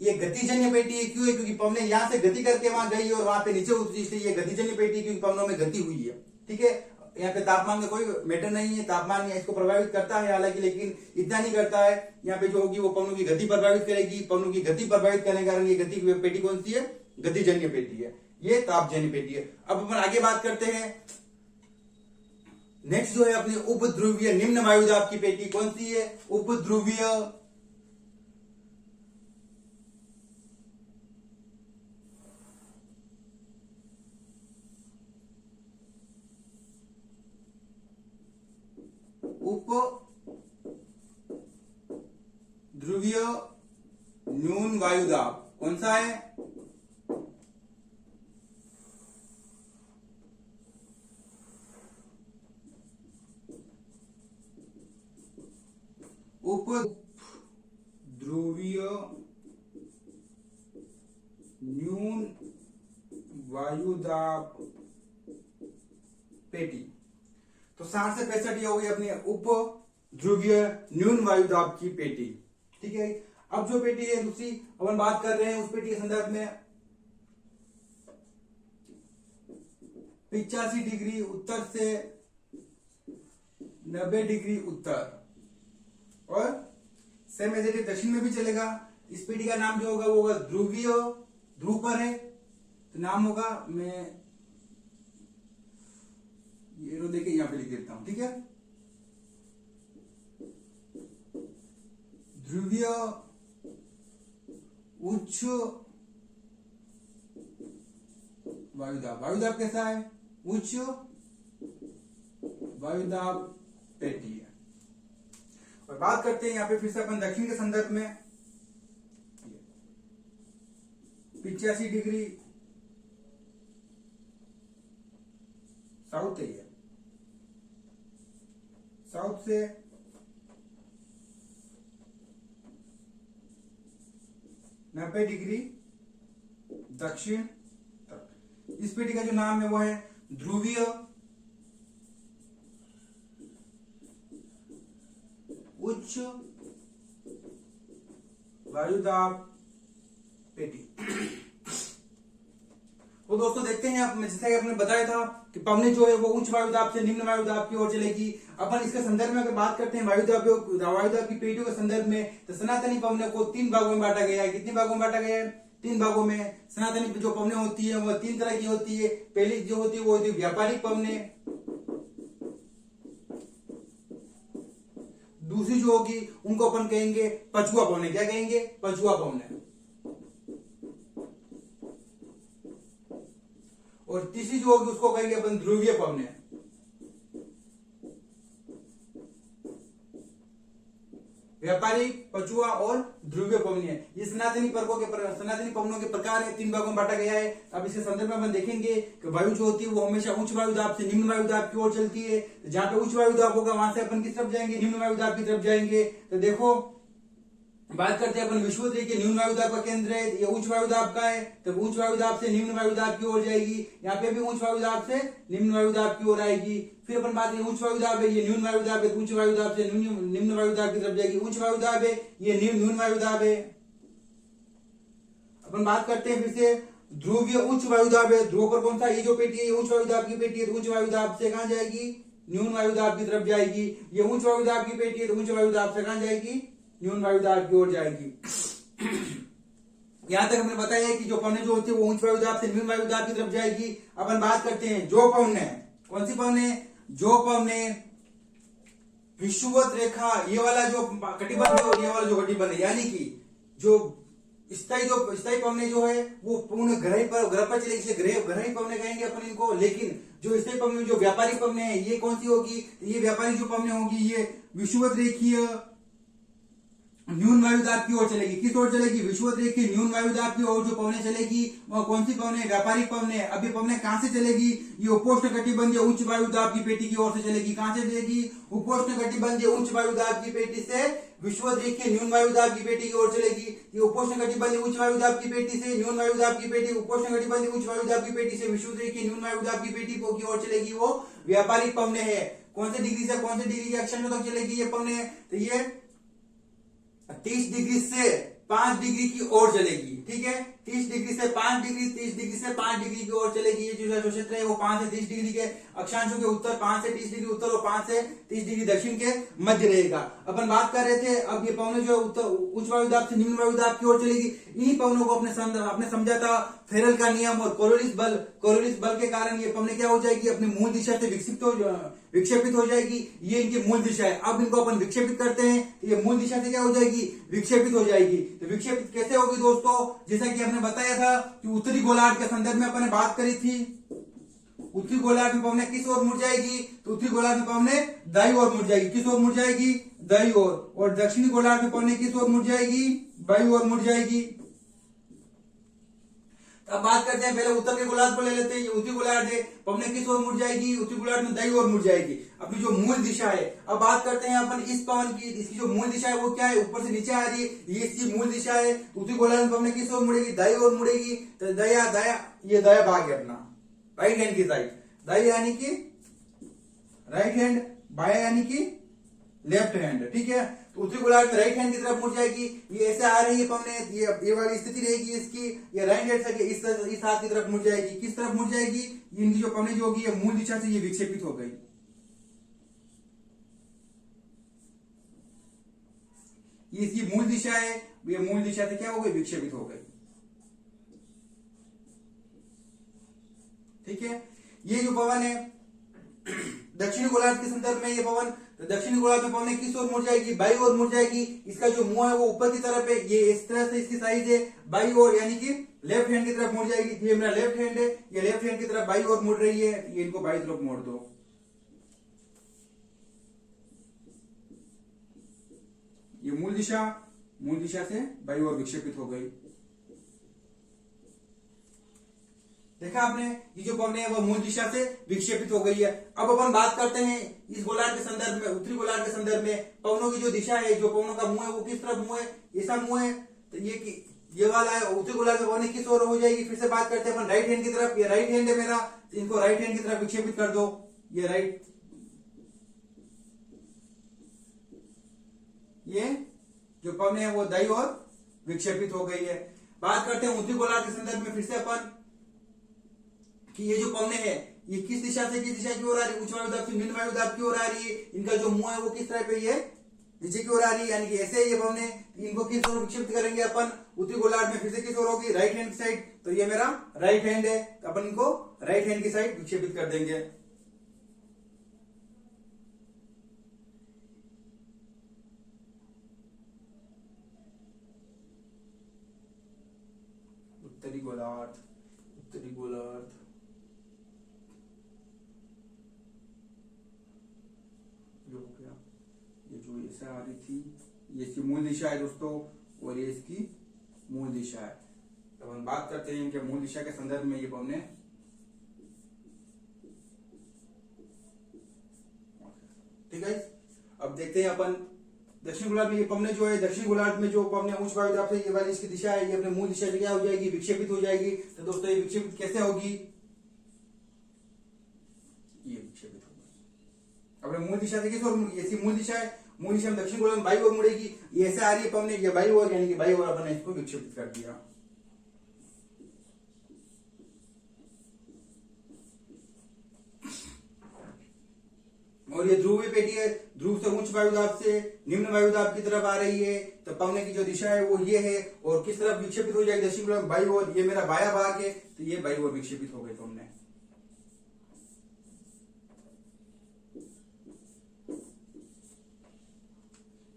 ये गतिजन्य पेटी है। क्यों है? क्योंकि पवनें यहां से गति करके वहां गई और वहां पे नीचे उतरी, इसलिए ये गतिजन्य पेटी, क्योंकि पवनों में गति हुई है। ठीक है, यहाँ पे तापमान का कोई मैटर नहीं है, तापमान इसको प्रभावित करता है हालांकि, लेकिन इतना नहीं करता है। यहाँ पे जो होगी वो पवनों की गति प्रभावित करेगी। पवनों की गति प्रभावित करने के कारण ये गति की पेटी कौन सी है? गतिजन्य पेटी है। ये तापजन्य पेटी है। अब अपन आगे बात करते हैं। नेक्स्ट जो है अपनी उपध्रुवीय निम्न वायुदाब की पेटी। कौन सी है? उपध्रुवीय ध्रुवीय न्यून वायुदाब। कौन सा है? उप ध्रुवीय न्यून वायुदाब पेटी। तो 60 से 65 ये हो गई अपनी उप ध्रुवीय न्यून वायुदाब की पेटी। ठीक है, अब जो पेटी है दूसरी अपन बात कर रहे हैं उस पेटी के संदर्भ में 85 डिग्री उत्तर से 90 डिग्री उत्तर और सेम एज इट इज दक्षिण में भी चलेगा। इस पेटी का नाम जो होगा वो होगा ध्रुवीय, ध्रुव पर है तो नाम होगा, मैं ये रो देके यहां पे लिख देता हूं। ठीक है, ध्रुवीय उच्च वायुदाब। वायुदाब कैसा है? उच्च वायुदाब पेटी है। और बात करते हैं यहाँ पे फिर से अपन दक्षिण के संदर्भ में 85 डिग्री साउथ है, साउथ से 90 डिग्री दक्षिण तक। इस पेटी का जो नाम है वो है ध्रुवीय उच्च वायुदाब पेटी। तो दोस्तों देखते हैं, आप जैसा कि आपने बताया था कि पवनी जो है वो उच्च वायुदाब से निम्न वायुदाब की ओर चलेगी। अपन इसके संदर्भ में अगर बात करते हैं वायुदाब की पेटियों के संदर्भ में, तो सनातनी पवनों को 3 भागों में बांटा गया है। कितने भागों में बांटा गया है? 3 भागों में। सनातनी जो पवनें होती है वो 3 तरह की होती है। पहली जो होती है वो होती है व्यापारिक पवनें, दूसरी जो होगी उनको अपन कहेंगे पछुआ पवनें। क्या कहेंगे? पछुआ पवनें। और तीसरी जो होगी उसको कहेंगे अपन ध्रुवीय पवनें। व्यापारिक, पछुआ और ध्रुवीय पवनें। ये सनातनी पवनों के प्रकार है, 3 भागों में बांटा गया है। अब इसके संदर्भ में अपन देखेंगे कि वायु जो होती है वो हमेशा उच्च वायुदाब से निम्न वायुदाब की ओर चलती है। तो जहां पे उच्च वायुदाब होगा वहां से अपन किस तरफ जाएंगे? निम्न वायुदाब की तरफ जाएंगे। तो देखो बात करते हैं अपन विषुवत रेखा निम्न वायुदाब का केंद्र है, ये उच्च वायुदाब का है, तो उच्च वायुदाब से निम्न वायुदाब की ओर जाएगी। यहाँ पे भी उच्च वायुदाब से निम्न वायुदाब की ओर आएगी। फिर अपन बात करें उच्च वायुदाब है, ये न्यून वायुदाब है, उच्च वायुदाब से निम्न वायुदाब की तरफ जाएगी। उच्च वायुदाब है, ये न्यून वायुदाब है। अपन बात करते हैं फिर से ध्रुवीय उच्च वायुदाब है। ध्रुव पर कौन सा? ये जो पेटी है ये उच्च वायुदाब की पेटी है, तो उच्च वायुदाब से कहां जाएगी? न्यून वायुदाब की तरफ जाएगी। ये उच्च वायुदाब की पेटी है, तो उच्च वायुदाब से कहां जाएगी? न्यून वायुदाब की ओर जाएगी। यहां तक हमने बताया है कि जो पवनें जो होती है वो उच्च वायुदाब से निम्न वायुदाब की तरफ जाएगी। अपन बात करते हैं जो पवनें, कौन सी पवनें? जो पवनें विषुवत रेखा, ये वाला जो कटिबंध है, ये वाला जो कटिबंध है, यानी कि जो स्थायी पवनें जो है वो पूर्ण ग्रह पर चलेगी, इसलिए ग्रही पवनें कहेंगे अपन इनको। लेकिन जो स्थिर पवने जो व्यापारिक पवने हैं ये कौन सी होगी, ये व्यापारिक जो पवने होगी ये विषुवत रेखीय न्यून वायुदाब की ओर चलेगी। किस ओर चलेगी, विषुवत रेखीय न्यून वायुदाब की ओर जो पवने चलेगी वह कौन सी पवने, व्यापारिक पवने। अब ये पवने कहां से चलेगी, ये उपोष्ण कटिबंधीय उच्च वायुदाब की पेटी की ओर से चलेगी। कहां से चलेगी, उपोष्ण कटिबंधीय उच्च वायुदाब की पेटी से विषुवत रेखीय न्यून वायुदाब की पेटी की ओर चलेगी। ये उपोष्ण कटिबंधीय उच्च वायुदाब की पेटी से न्यून वायुदाब की पेटी, उपोष्ण कटिबंधीय उच्च वायुदाब की पेटी से विषुवत रेखीय न्यून वायुदाब की पेटी की ओर चलेगी, वो व्यापारिक पवने है। कौन से डिग्री से कौन से डिग्री के अक्षांशों तक चलेगी ये पवने, तो ये 30 डिग्री से 5 डिग्री की ओर चलेगी। ठीक है, 30 डिग्री से 5 डिग्री, 30 डिग्री से 5 डिग्री की ओर चलेगी। ये जो क्षेत्र है वो 5 से 30 डिग्री के अक्षांशों के उत्तर, 5 से 30 डिग्री उत्तर और 5 से 30 डिग्री दक्षिण के मध्य रहेगा। अपन बात कर रहे थे अब ये पवने जो उत्तर उच्च वायुदाब से निम्न वायुदाब की ओर चलेगी। इन्हीं पवनों को आपने समझा था फेरल का नियम और कोलोरिस बल के कारण ये पवने क्या हो जाएगी, अपनी मूल दिशा से विक्षेपित हो जाएगी। ये इनकी मूल दिशा है। अब इनको अपन विक्षेपित करते हैं तो ये मूल दिशा से क्या हो जाएगी, विक्षेपित हो जाएगी। तो विक्षेपित कैसे होगी दोस्तों, जैसा कि हमने बताया था कि उत्तरी गोलार्ध के संदर्भ में अपन बात करी थी। उत्तरी गोलार्ध में पवने किस ओर मुड़ जाएगी, तो उत्तरी गोलार्ध में पवने दाईं ओर मुड़ जाएगी। किस ओर मुड़ जाएगी, दाईं ओर। और दक्षिणी गोलार्ध में पवने किस ओर मुड़ जाएगी, बाईं ओर मुड़ जाएगी। अब बात करते हैं पहले उत्तर के गोलार्ध को ले लेते हैं। उत्तरी गोलार्ध है, पवने किस ओर मुड़ जाएगी, उत्तरी गोलार्ध में दाईं ओर मुड़ जाएगी, अपनी जो मूल दिशा है। अब बात करते हैं अपन इस पवन की, इसकी जो मूल दिशा है वो क्या है, ऊपर से नीचे आ रही है, ये इसकी मूल दिशा है। उत्तरी गोलार्ध में पवने किस ओर मुड़ेगी, दाईं ओर मुड़ेगी। तो दाया ये दाया भाग है अपना, राइट हैंड की साइड। दाई यानी कि राइट हैंड, बाया यानी कि लेफ्ट हैंड। ठीक है, तो उत्तरी गोलार्ध में राइट हैंड की तरफ मुड़ जाएगी। ये ऐसे आ रही है पवने, ये वाली स्थिति रहेगी इसकी, ये राइट हैंड से इस हाथ की तरफ मुड़ जाएगी। किस तरफ मुड़ जाएगी, इनकी जो पवने जो होगी ये मूल दिशा से ये विक्षेपित हो गई। ये इसकी मूल दिशा है, ये मूल दिशा से क्या हो गई, विक्षेपित हो गई। ठीक है, ये जो पवन है दक्षिणी गोलार्ध के संदर्भ में ये पवन, दक्षिणी गोलार्ध में पवन किस ओर मुड़ जाएगी, बाईं ओर मुड़ जाएगी। इसका जो मुंह है वो ऊपर की तरफ है, ये इस तरह से इसकी साइज है, बाईं ओर यानी कि लेफ्ट हैंड की तरफ मुड़ जाएगी। ये मेरा लेफ्ट हैंड है, ये लेफ्ट हैंड की तरफ बाईं ओर मुड़ रही है, ये इनको बाईं तरफ मोड़ दो। ये मूल दिशा से बाईं ओर विक्षेपित हो गई। देखा आपने, ये जो पवने है वो मूल दिशा से विक्षेपित हो गई है। अब अपन बात करते हैं इस गोलार्ध के संदर्भ में, उत्तरी गोलार्ध के संदर्भ में पवनों की जो दिशा है, जो पवनों का मुंह है वो किस तरफ मुंह है, ऐसा मुंह है। तो ये वाला है, उत्तरी गोलार्ध में पवने किस ओर हो जाएगी। फिर से बात करते हैं अपन राइट हैंड की तरफ। ये राइट हैंड है मेरा, तो इनको राइट हैंड की तरफ विक्षेपित कर दो। ये राइट, ये जो पवने है वो दाईं ओर विक्षेपित हो गई है। बात करते हैं उत्तरी गोलार्ध के संदर्भ में फिर से अपन कि ये जो पवने हैं ये किस दिशा से किस दिशा की ओर आ रही है, उच्च वायुदाब से निम्न वायुदाब की ओर आ रही है। इनका जो मुंह है वो किस तरह पे ये नीचे की ओर आ रही है, यानी कि ऐसे ये पवने, इनको किस ओर विक्षेपित करेंगे अपन, उत्तरी गोलार्ध में फिर से किस ओर होगी, राइट हैंड की साइड। तो ये मेरा राइट हैंड है, तो अपन इनको राइट हैंड की साइड विक्षेपित कर देंगे। उत्तरी गोलार्ध, उत्तरी गोलार्ध, जो हो गया, ये जो ऐसा आ रही थी ये इसकी मूल दिशा है दोस्तों, और ये इसकी मूल दिशा है। अब हम बात करते हैं इनके मूल दिशा के संदर्भ में ये पवने। ठीक है, अब देखते हैं अपन दक्षिण गोलार्ध में ये पवने जो है, दक्षिण गोलार्ध में जो पवने उच्च वायुदाब से ये वाली इसकी दिशा है, ये अपने मूल दिशा से क्या हो जाएगी, विक्षेपित हो जाएगी। तो दोस्तों ये विक्षेपित कैसे होगी, ये विक्षेपित होगी अपने मूल दिशा से किस ओर मुड़ेगी, ऐसी मूल दिशा है, मूल दिशा में दक्षिण गोलार्ध में बाईं ओर मुड़ेगी। ये ऐसे आ रही है पवने, ये बाईं ओर, यानी कि बाईं ओर अपन इसको विक्षेपित कर दिया। और ये ध्रुवीय पेटी है, ध्रुव से उच्च वायुदाब से निम्न वायुदाब की तरफ आ रही है। तो पवने की जो दिशा है वो ये है, और किस तरफ विक्षेपित हो जाएगी, दक्षिण गोलार्ध बाईं ओर। ये मेरा बाया भाग है, तो ये बाईं ओर विक्षेपित हो गए पवने।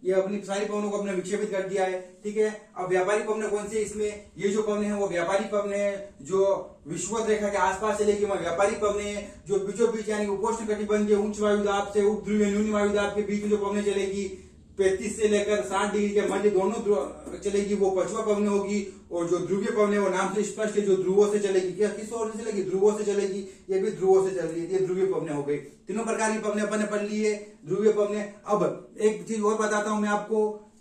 ये अपनी सारी पवनों को अपने विक्षेपित कर दिया है। ठीक है, अब व्यापारी पवनें कौन सी है इसमें, ये जो पवनें हैं वो व्यापारी पवनें हैं जो विषुवत रेखा के आसपास चलेगी, वह व्यापारी पवनें हैं। जो बीचों बीच यानी उपोष्ण कटिबंधीय उच्च वायुदाब से उप ध्रुवीय न्यून वायुदाब के बीच में जो पवनें चलेगी 35 से लेकर 60 डिग्री के मध्य दोनों चलेगी, वो पछुआ पवनें होगी। और जो ध्रुवीय पवनें वो नाम से स्पष्ट है, जो ध्रुवों से चलेगी। क्या किस ओर से चलेगी, ध्रुवों से चलेगी, ये भी ध्रुवों से चल रही है, ये ध्रुवीय पवनें हो गई। तीनों प्रकार की पवनें अपन ने पढ़ ली है, ध्रुवीय पवनें। अब एक चीज और बताता हूं मैं आपको,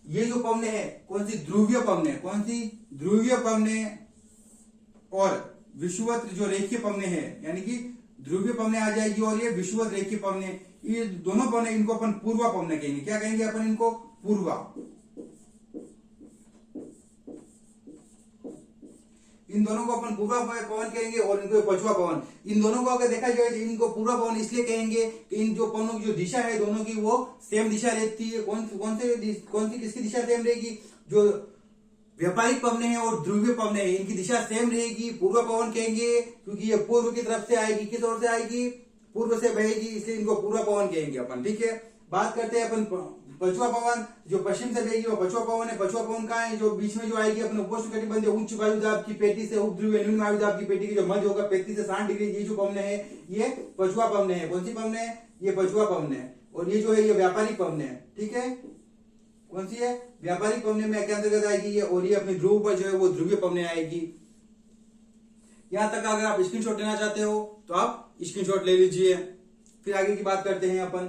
ये जो पवनें है कौन सी, ध्रुवीय पवनें, कौन सी, ध्रुवीय पवनें और विषुवत जो रेखीय पवनें हैं, यानी कि ध्रुवीय पवनें आ जाएगी और ये विषुवत रेखीय पवनें, ये दोनों पवनें, इनको अपन पूर्वा पवनें कहेंगे। क्या कहेंगे अपन इनको, पूर्वा। इन दोनों को अपन पूर्वा पवन कहेंगे और इनको पछुआ पवन। इन दोनों को अगर देखा जाए, इनको पूर्वा पवन इसलिए कहेंगे कि इन जो पवनों की जो दिशा है दोनों की वो सेम दिशा रहती है। कौन सी किसकी दिशा सेम रहेगी, जो व्यापारिक पवनें हैं और ध्रुवीय पवनें हैं, इनकी दिशा सेम रहेगी, पूर्व पवन कहेंगे, क्योंकि ये पूर्व की तरफ से आएगी। किस ओर से आएगी, पूर्व से बहेगी, इसलिए इनको पूर्व पवन कहेंगे अपन। ठीक है, बात करते हैं अपन पछुआ पवन, जो पश्चिम से बहेगी वो पछुआ पवन है। पछुआ पवन कहाँ है, जो बीच में जो आएगी अपने उपोष्ण कटिबंधीय उच्च वायुदाब की पेटी से उप ध्रुवीय न्यून वायुदाब की पेटी की जो मध्य होगा 35 से 60 डिग्री, ये जो पवनें है ये पछुआ पवनें है। कौन सी पवनें है, ये पछुआ पवनें है। और ये जो है ये व्यापारिक पवनें है। ठीक है, कौन सी है, व्यापारिक पवनें में क्या अंतर्गत आएगी ये, और ये अपनी ध्रुव पर जो है वो ध्रुवीय पवनें आएगी। यहां तक अगर आप स्क्रीनशॉट लेना चाहते हो तो आप स्क्रीनशॉट ले लीजिए। फिर आगे की बात करते हैं अपन।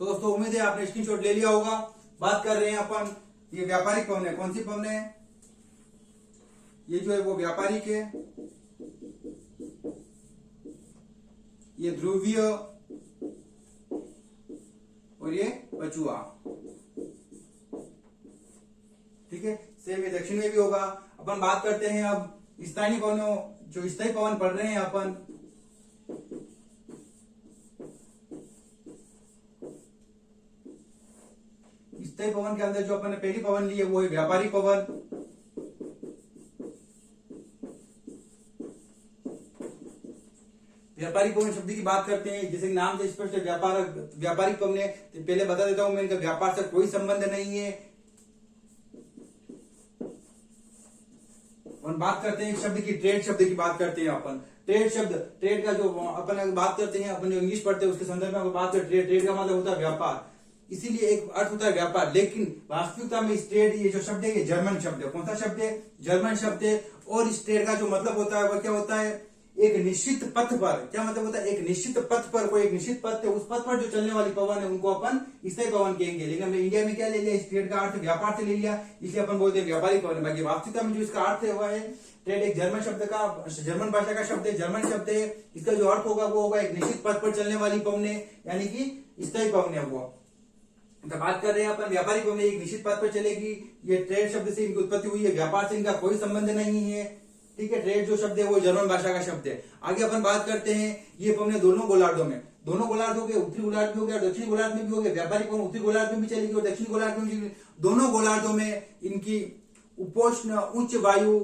तो दोस्तों उम्मीद है आपने स्क्रीनशॉट ले लिया होगा। बात कर रहे हैं अपन ये व्यापारिक पवनें, कौन सी पवनें हैं, ये जो है वो व्यापारिक है, ये ध्रुवीय और ये पछुआ। ठीक है, सेम ये दक्षिण में भी होगा। अपन बात करते हैं अब स्थानीय पवनों, जो स्थायी पवन पढ़ रहे हैं अपन, स्थायी पवन के अंदर जो अपन ने पहली पवन ली है वो है व्यापारी पवन। व्यापारी पवन शब्द की बात करते हैं, जैसे नाम से स्पष्ट है व्यापारिक पवनें। तो पहले बता देता हूं मैं, इनका व्यापार से कोई संबंध नहीं है। और बात करते हैं शब्द की, ट्रेड शब्द की बात करते हैं अपन। ट्रेड शब्द, ट्रेड का जो अपन बात करते हैं, अपन जो इंग्लिश पढ़ते हैं उसके संदर्भ में बात करते हैं। ट्रेड का मतलब होता है व्यापार, इसीलिए एक अर्थ होता है व्यापार, लेकिन वास्तविकता में इस ट्रेड, ये जो शब्द है ये जर्मन शब्द है। कौन सा शब्द है, जर्मन शब्द है। और इस ट्रेड का जो मतलब होता है वह क्या होता है, एक निश्चित पथ पर, क्या मतलब होता है, एक निश्चित पथ पर, कोई एक निश्चित पथ है, उस पथ पर जो चलने वाली पवन है उनको अपन स्थायी पवन कहेंगे। लेकिन हमने इंडिया में क्या ले लिया, इस ट्रेड का अर्थ व्यापार से ले लिया, इसलिए अपन बोलते हैं व्यापारिक पवन। बाकी वास्तविकता में जो इसका अर्थ है वह है ट्रेड, एक जर्मन शब्द का, जर्मन भाषा का शब्द है, जर्मन शब्द है। इसका जो अर्थ होगा वो होगा एक निश्चित पथ पर चलने वाली पवनें, यानी कि स्थायी पवनें है वो। तो बात कर रहे हैं अपन व्यापारिक पवनें एक निश्चित पथ पर चलेगी। ये ट्रेड शब्द से इनकी उत्पत्ति हुई है, व्यापार से इनका कोई संबंध नहीं है। ठीक है, ट्रेड जो शब्द है वो जर्मन भाषा का शब्द है। आगे अपन बात करते हैं, ये पवनें दोनों गोलार्धों में, दोनों गोलार्धों के, उत्तरी गोलार्ध में हो गया और दक्षिणी गोलार्ध में भी हो गया। व्यापारिक पवन उत्तरी गोलार्ध में भी चलेगी और दक्षिणी गोलार्ध में भी, दोनों गोलार्धों में इनकी उपोष्ण उच्च वायु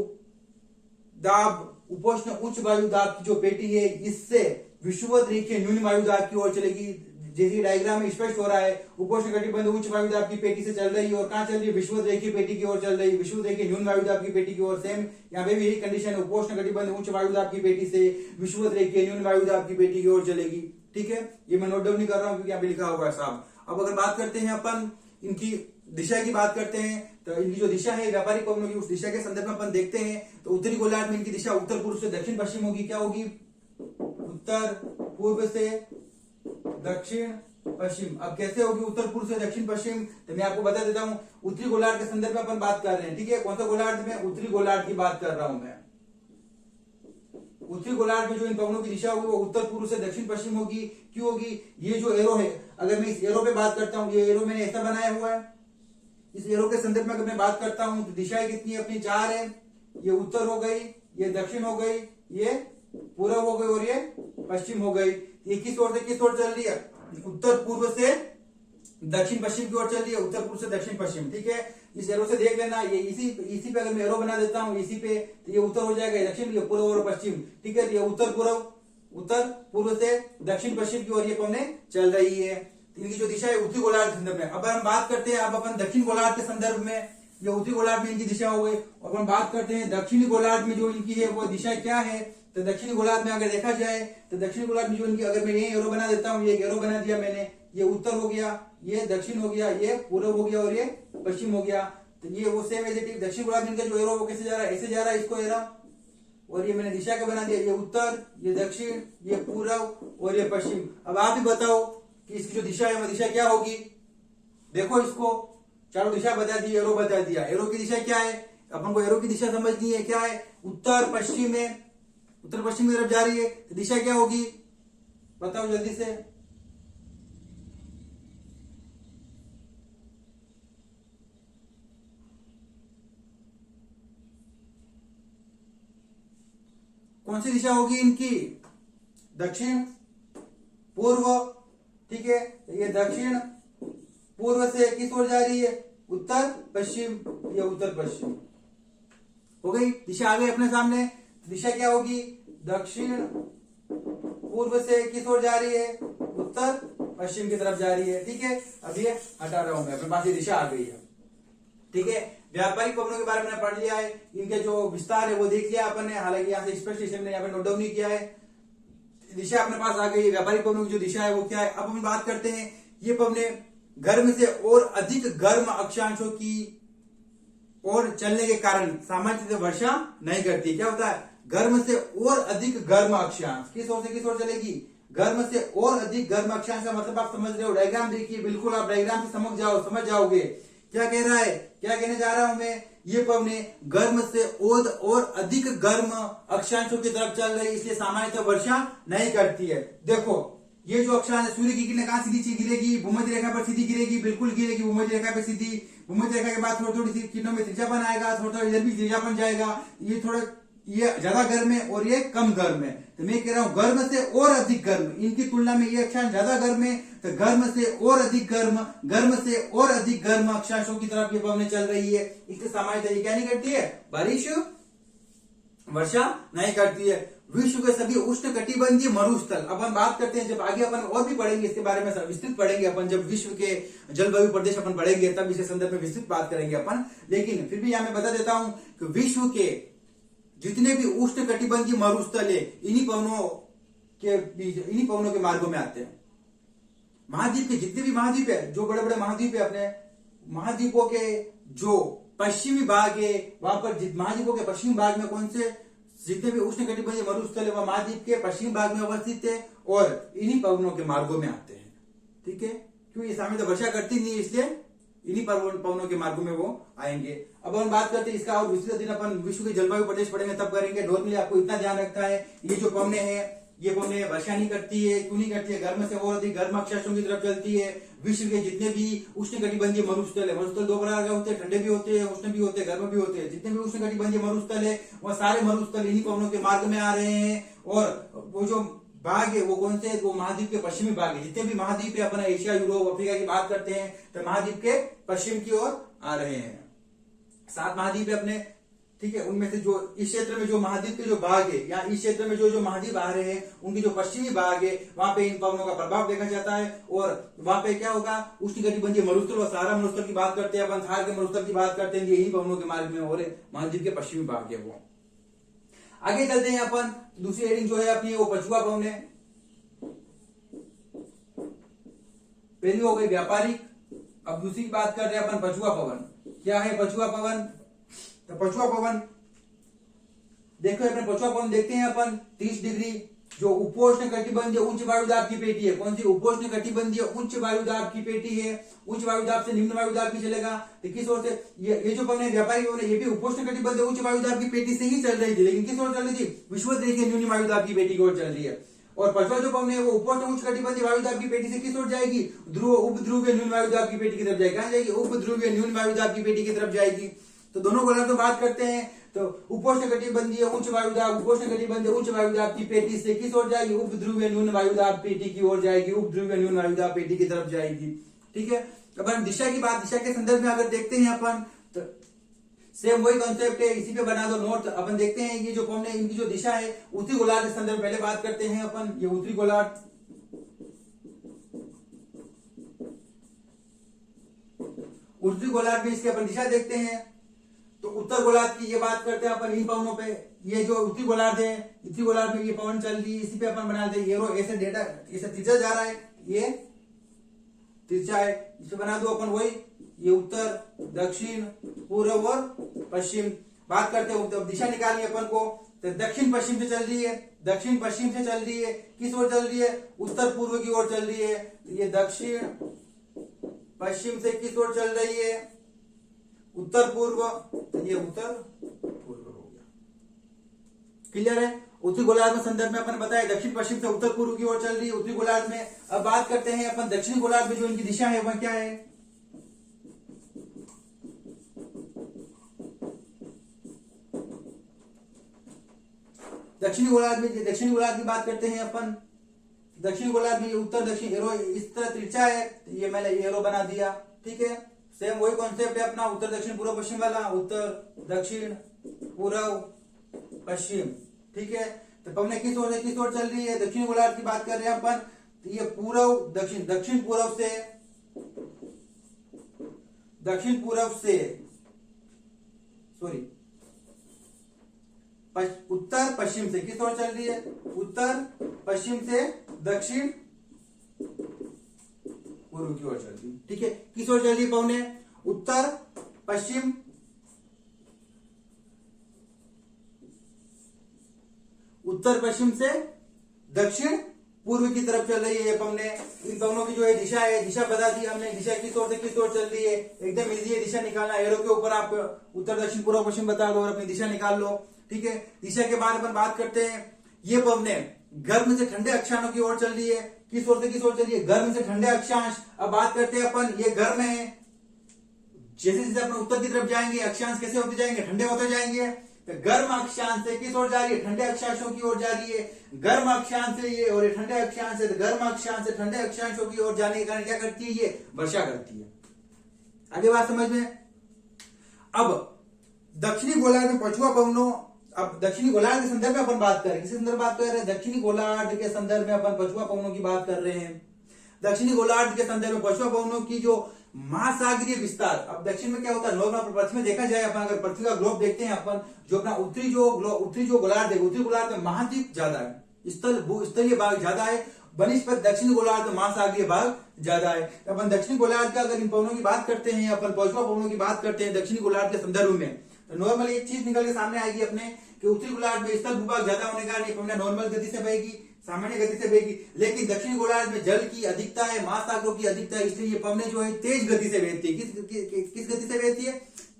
दाब, उपोष्ण उच्च वायु दाब की जो पेटी है इससे विषुवत रेखीय न्यून वायु दाब की ओर चलेगी। जैसे डायग्राम में स्पष्ट हो रहा है, उपोष्ण कटिबंध उच्च वायुदाब की पेटी से चल रही है और कहां चल रही है, विषुवत रेखीय पेटी की ओर चल रही है, विषुवत रेखीय न्यून वायुदाब की पेटी की ओर। सेम यहाँ पे भी यही कंडीशन है, उपोष्ण कटिबंध उच्च वायुदाब की पेटी से विषुवत रेखीय न्यून वायुदाब की पेटी की ओर चलेगी। ठीक है, ये मैं नोट डाउन नहीं कर रहा हूं क्योंकि यहाँ पे लिखा हुआ है साहब। अब अगर बात करते हैं अपन इनकी दिशा की बात करते हैं, तो इनकी जो दिशा है व्यापारिक पवनों की, उस दिशा के संदर्भ में अपन देखते हैं तो उत्तरी गोलार्ध में इनकी दिशा उत्तर पूर्व से दक्षिण पश्चिम होगी। क्या होगी, उत्तर पूर्व से दक्षिण पश्चिम। अब कैसे होगी उत्तर पूर्व से दक्षिण पश्चिम, तो मैं आपको बता देता हूं। उत्तरी गोलार्ध के संदर्भ में अपन बात कर रहे हैं। ठीक है, कौन सा गोलार्ध में, उत्तरी गोलार्ध की बात कर रहा हूं मैं। उत्तरी गोलार्ध में जो इन पवनों की दिशा होगी वो उत्तर पूर्व से दक्षिण पश्चिम होगी। क्यों होगी, ये जो एरो है, अगर मैं इस एरो पे बात करता हूं, ये एरो मैंने ऐसा बनाया हुआ है, इस एरो के संदर्भ में अगर मैं बात करता हूं तो दिशाएं कितनी अपनी 4 है। ये उत्तर हो गई, ये दक्षिण हो गई, ये पूर्व हो गई और ये पश्चिम हो गई। ये किस ओर से किस ओर चल रही है, उत्तर पूर्व से दक्षिण पश्चिम की ओर चल रही है, उत्तर पूर्व से दक्षिण पश्चिम। ठीक है, इस एरो से देख लेना, ये इसी पे अगर मैं एरो बना देता हूं इसी पे, तो ये उत्तर हो जाएगा, दक्षिण, ये पूर्व और पश्चिम। ठीक है, ये उत्तर पूर्व से दक्षिण पश्चिम की ओर ये पवने चल रही है। इनकी जो दिशा है उत्तरी गोलार्ध के संदर्भ में। अब हम बात करते हैं अब अपन दक्षिण गोलार्ध के संदर्भ में, ये उत्तरी गोलार्ध में इनकी दिशा हो गई। और अपन बात करते हैं दक्षिणी गोलार्ध में जो इनकी है वो दिशा क्या है। तो दक्षिणी गोलार्ध में अगर देखा जाए तो दक्षिणी गोलार्ध में जो इनकी, अगर मैं ये एरो बना देता हूँ, ये एरो बना दिया मैंने, ये उत्तर हो गया, ये दक्षिण हो गया, ये पूर्व हो गया और ये पश्चिम हो गया। तो ये वो सेम एज इट इज दक्षिण गोलार्ध में इनका जो एरो वो कैसे जा रहा है, ऐसे जा रहा है इसको एरो, और ये मैंने दिशा का बना दिया, ये उत्तर, ये दक्षिण, ये पूर्व और ये पश्चिम। अब आप ही बताओ कि इसकी जो दिशा है वो दिशा क्या होगी। देखो इसको चारों दिशा बता दी, एरो बता दिया। एरो की दिशा क्या है, अपन को एरो की दिशा समझनी है, क्या है, उत्तर पश्चिम में, उत्तर पश्चिम की तरफ जा रही है। तो दिशा क्या होगी बताओ जल्दी से। कौन सी दिशा होगी इनकी, दक्षिण पूर्व, ठीक है। ये दक्षिण पूर्व से किस ओर जा रही है, उत्तर पश्चिम, या उत्तर पश्चिम हो गई। दिशा आ गई अपने सामने। दिशा क्या होगी, दक्षिण पूर्व से किस ओर जा रही है, उत्तर पश्चिम की तरफ जा रही है, ठीक है। अब ये हटा रहा हूं मैं, अपने पास ये दिशा आ गई है, ठीक है। व्यापारिक पवनों के बारे में पढ़ लिया है, इनके जो विस्तार है वो देख लिया अपन ने, हालांकि यहाँ से स्पष्ट मैंने यहाँ पे नोट डाउन नहीं किया है। दिशा अपने पास आ गई है, व्यापारिक पवनों की जो दिशा है वो क्या है। अब हम बात करते हैं, ये पवने गर्म से और अधिक गर्म अक्षांशों की ओर चलने के कारण सामान्य वर्षा नहीं करती। क्या होता है, गर्म से और अधिक गर्म अक्षांश किस ओर से किस ओर चलेगी, गर्म से और अधिक गर्म अक्षांश का मतलब आप समझ रहे हो। डायग्राम देखिए, बिल्कुल आप डायग्राम से समझ जाओगे क्या कह रहा है, क्या कहने जा रहा हूं मैं। ये पवने गर्म से और अधिक गर्म अक्षांशों की तरफ चल रही है, इसलिए सामान्यतः वर्षा नहीं करती है। देखो ये जो अक्षांश है, सूर्य की किरणें कहां सीधी गिरेगी, भूमध्य रेखा पर सीधी गिरेगी, बिल्कुल गिरेगी भूमध्य रेखा पर सीधी। भूमध्य रेखा के बाद थोड़ी थोड़ी सी किरणों में तिरछापन आएगा, थोड़ा इधर भी तिरछापन जाएगा। ये थोड़ा, ये ज्यादा गर्म है और ये कम गर्म है। तो मैं कह रहा हूं गर्म से और अधिक गर्म, इनकी तुलना में ये अक्षांश ज्यादा गर्म है। तो गर्म से और अधिक गर्म, गर्म से और अधिक गर्म अक्षांशों की तरफ ये पवनें चल रही है, इसलिए सामान्यतः ये क्या नहीं करती है, बारिश वर्षा नहीं करती है। विश्व के सभी उष्ण कटिबंधीय मरुस्थल, अब हम बात करते हैं, जब आगे अपन और भी पढ़ेंगे इसके बारे में विस्तृत पढ़ेंगे अपन, जब विश्व के जलवायु प्रदेश अपन पढ़ेंगे तब इसे संदर्भ में विस्तृत बात करेंगे अपन। लेकिन फिर भी यहां मैं बता देता हूं कि विश्व के जितने भी उष्ण कटिबंधीय मरुस्थल है इन्हीं पवनों के मार्गों में आते हैं। महाद्वीप के जितने भी महाद्वीप है, जो बड़े बड़े महाद्वीप है, अपने महाद्वीपों के जो पश्चिमी भाग है, वहां पर महाद्वीपों के पश्चिमी भाग में कौन से जितने भी उष्ण कटिबंधीय मरुस्थल है वह महाद्वीप के पश्चिमी भाग में अवस्थित है और इन्हीं पवनों के मार्गों में आते हैं, ठीक है। क्यों, ये सामने तो वर्षा करती नहीं है, इसलिए इन्हीं पवनों के मार्गों में वो आएंगे। अब हम बात करते हैं इसका और विस्तृत दिन अपन विश्व के जलवायु प्रदेश पढ़ेंगे तब करेंगे। नॉर्मली आपको इतना ध्यान रखना है, ये जो पवने हैं ये पवने वर्षा नहीं करती है। क्यों नहीं करती है, गर्म से और अधिक गर्म अक्षांशों की तरफ चलती है। विश्व के जितने भी उष्ण कटिबंधीय मरुस्थल है, मरुस्थल दो प्रकार के होते हैं, ठंडे भी होते हैं, उष्ण भी होते हैं, गर्म भी होते हैं। जितने भी उष्ण कटिबंधीय मरुस्थल है वह सारे मरुस्थल इन्हीं पवनों के मार्ग में आ रहे हैं। और वो जो भाग है वो कौन से, वो महाद्वीप के पश्चिमी भाग है। जितने भी महाद्वीप है, अपना एशिया, यूरोप, अफ्रीका की बात करते हैं तो महाद्वीप के पश्चिम की ओर आ रहे हैं। 7 महाद्वीप है अपने, ठीक है। उनमें से जो इस क्षेत्र में जो महाद्वीप के जो भाग है या इस क्षेत्र में जो महाद्वीप आ रहे हैं उनकी जो पश्चिमी भाग है वहां पे इन पवनों का प्रभाव देखा जाता है। और वहां पे क्या होगा, उष्ण कटिबंधीय मरुस्थल और सारा मरुस्थल की बात करते हैं अपन, थार के मरुस्थल की बात करते हैं, यही पवनों के मार्ग में और महाद्वीप के पश्चिमी भाग है वो। आगे चलते हैं अपन, दूसरी हेडिंग जो है अपनी वो पछुआ पवन है। पहली हो गई व्यापारिक, अब दूसरी की बात कर रहे हैं अपन पछुआ पवन। क्या है पछुआ पवन, तो पछुआ पवन देखो, अपने पछुआ पवन देखते हैं अपन 30 डिग्री जो उपोष्ण कटिबंधीय उच्च वायुदाब की पेटी है। कौन सी, उपोष्ण कटिबंधीय उच्च वायुदाब की पेटी है। उच्च वायुदाब से निम्न वायुदाब की चलेगा, तो किस ओर से ये जो पवन है व्यापारिक पवन है, ये भी उपोष्ण कटिबंधीय उच्च वायुदाब की पेटी से ही चल रही थी, लेकिन किस ओर चल रही थी, विषुवत रेखीय न्यून वायुदाब की पेटी की ओर चल रही है। और पछुआ जो पवन है वो उपोष्ण उच्च कटिबंधीय वायुदाब की पेटी से किस ओर जाएगी, ध्रुव उपध्रुवीय न्यून वायुदाब की पेटी की तरफ जाएगी। कहां जाएगी, उपध्रुवीय न्यून वायुदाब की पेटी की तरफ जाएगी। तो दोनों को तो बात करते हैं, तो उपोष्ण कटिबंधीय उच्च वायुदाब, उपोष्ण कटिबंधीय उच्च वायुदाब की पेटी से किस ओर जाएगी, उपध्रुवीय न्यून वायुदाब पेटी की ओर जाएगी, उपध्रुवीय न्यून वायुदाब पेटी की तरफ जाएगी, ठीक है। अपन दिशा की बात, दिशा के संदर्भ में अगर देखते हैं अपन तो सेम वही कॉन्सेप्ट है, इसी पे बना दो नोट। अपन देखते हैं ये जो पवन है इनकी जो दिशा है उत्तरी गोलार्ध के संदर्भ में पहले बात करते हैं अपन। ये उत्तरी गोलार्ध, उत्तरी गोलार्ध में इसकी अपन दिशा देखते हैं। तो उत्तर गोलार्ध की ये बात करते हैं अपन इन पवनों पे। ये जो उत्तरी गोलार्ध है, उत्तरी गोलार्ध में ये पवन चल रही है, इसी पे अपन बना देते हैं एरो, ऐसे डेटा ऐसे तिरछा जा रहा है, ये तिरछा है, इसे बना दो अपन वही, ये उत्तर दक्षिण पूर्व और पश्चिम। बात करते हैं अब दिशा निकालनी अपन को, तो दक्षिण पश्चिम से चल रही है, दक्षिण पश्चिम से चल रही है, किस ओर चल रही है, उत्तर पूर्व की ओर चल रही है। तो ये दक्षिण पश्चिम से किस ओर चल रही है, उत्तर पूर्व, तो ये उत्तर पूर्व हो गया। क्लियर है। उत्तरी गोलार्ध में संदर्भ में अपन बताया दक्षिण पश्चिम से उत्तर पूर्व की ओर चल रही है उत्तरी गोलार्ध में। अब बात करते हैं अपन दक्षिणी गोलार्ध में जो इनकी दिशा है वह क्या है। दक्षिणी गोलार्ध की बात करते हैं अपन। दक्षिणी गोलार्ध में उत्तर दक्षिण एरो इस तरह तिरछा है, ये मैंने एरो बना दिया, ठीक है। सेम वही कॉन्सेप्ट है अपना, उत्तर दक्षिण पूर्व पश्चिम वाला, उत्तर दक्षिण पूर्व पश्चिम, ठीक है। तो पवने किस ओर से किस ओर चल रही है, दक्षिण गोलार्ध की बात कर रहे हैं अपन। तो ये पूर्व दक्षिण, दक्षिण पूर्व से सॉरी उत्तर पश्चिम से किस ओर चल रही है, उत्तर पश्चिम से दक्षिण पूर्व की ओर चल रही है, ठीक है। किस ओर चल रही है पवने, उत्तर पश्चिम, उत्तर पश्चिम से दक्षिण पूर्व की तरफ चल रही है ये पवने। इन पवनों की जो है दिशा है, दिशा बता दी हमने, दिशा किस ओर से किस ओर चल रही है, एकदम इजी है दिशा निकालना। एरो के ऊपर आप उत्तर दक्षिण पूर्व पश्चिम बता दो और अपनी दिशा निकाल लो, ठीक है। दिशा के बाद अपन बात करते हैं, ये पवने गर्म से ठंडे अक्षांशों की ओर चल रही है, किस ओर से किस ओर चल रही है, गर्म से ठंडे अक्षांश। अब बात करते हैं अपन, ये गर्म है, जैसे जैसे अपन उत्तर की तरफ जाएंगे अक्षांश कैसे होते जाएंगे, ठंडे होते जाएंगे। तो गर्म अक्षांश से किस ओर जा रही है, ठंडे अक्षांशों की ओर जा रही है। गर्म अक्षांश से ये और ये ठंडे अक्षांश से, गर्म अक्षांश से ठंडे अक्षांशों की ओर जाने के कारण क्या करती है, ये वर्षा करती है। आगे बात समझ में। अब दक्षिणी गोलार्ध में पछुआ पवनों, अब दक्षिणी गोलार्ध के संदर्भ में अपन बात करें, किसी संदर्भ बात कर रहे हैं, दक्षिणी गोलार्ध के संदर्भ में अपन पछुआ पवनों की बात कर रहे हैं। दक्षिणी गोलार्ध के संदर्भ में पछुआ पवनों की जो महासागरीय विस्तार, अब दक्षिण में क्या होता है, नॉर्मल पृथ्वी में देखा जाए अपन, अगर पृथ्वी का ग्लोब देखते हैं अपन, जो अपना उत्तरी जो गोलार्ध है, उत्तरी गोलार्ध में महाद्वीप ज्यादा है, स्तरीय भाग ज्यादा है, बनिस्पत दक्षिणी गोलार्ध में महासागरीय भाग ज्यादा है। अपन दक्षिणी गोलार्ध का अगर इन पवनों की बात करते हैं, अपन पछुआ पवनों की बात करते हैं दक्षिणी गोलार्ध के संदर्भ में, तो नॉर्मली एक चीज निकल के सामने आएगी अपने कि उत्तरी गोलार्ध में स्थल भूभाग ज्यादा होने का कारण पवनें नॉर्मल गति से बहेगी, सामान्य गति से बहेगी। लेकिन दक्षिणी गोलार्ध में जल की अधिकता है, महासागरों की अधिकता है, इसलिए ये पवनें जो है तेज गति से बहती है। किस गति से बहती है,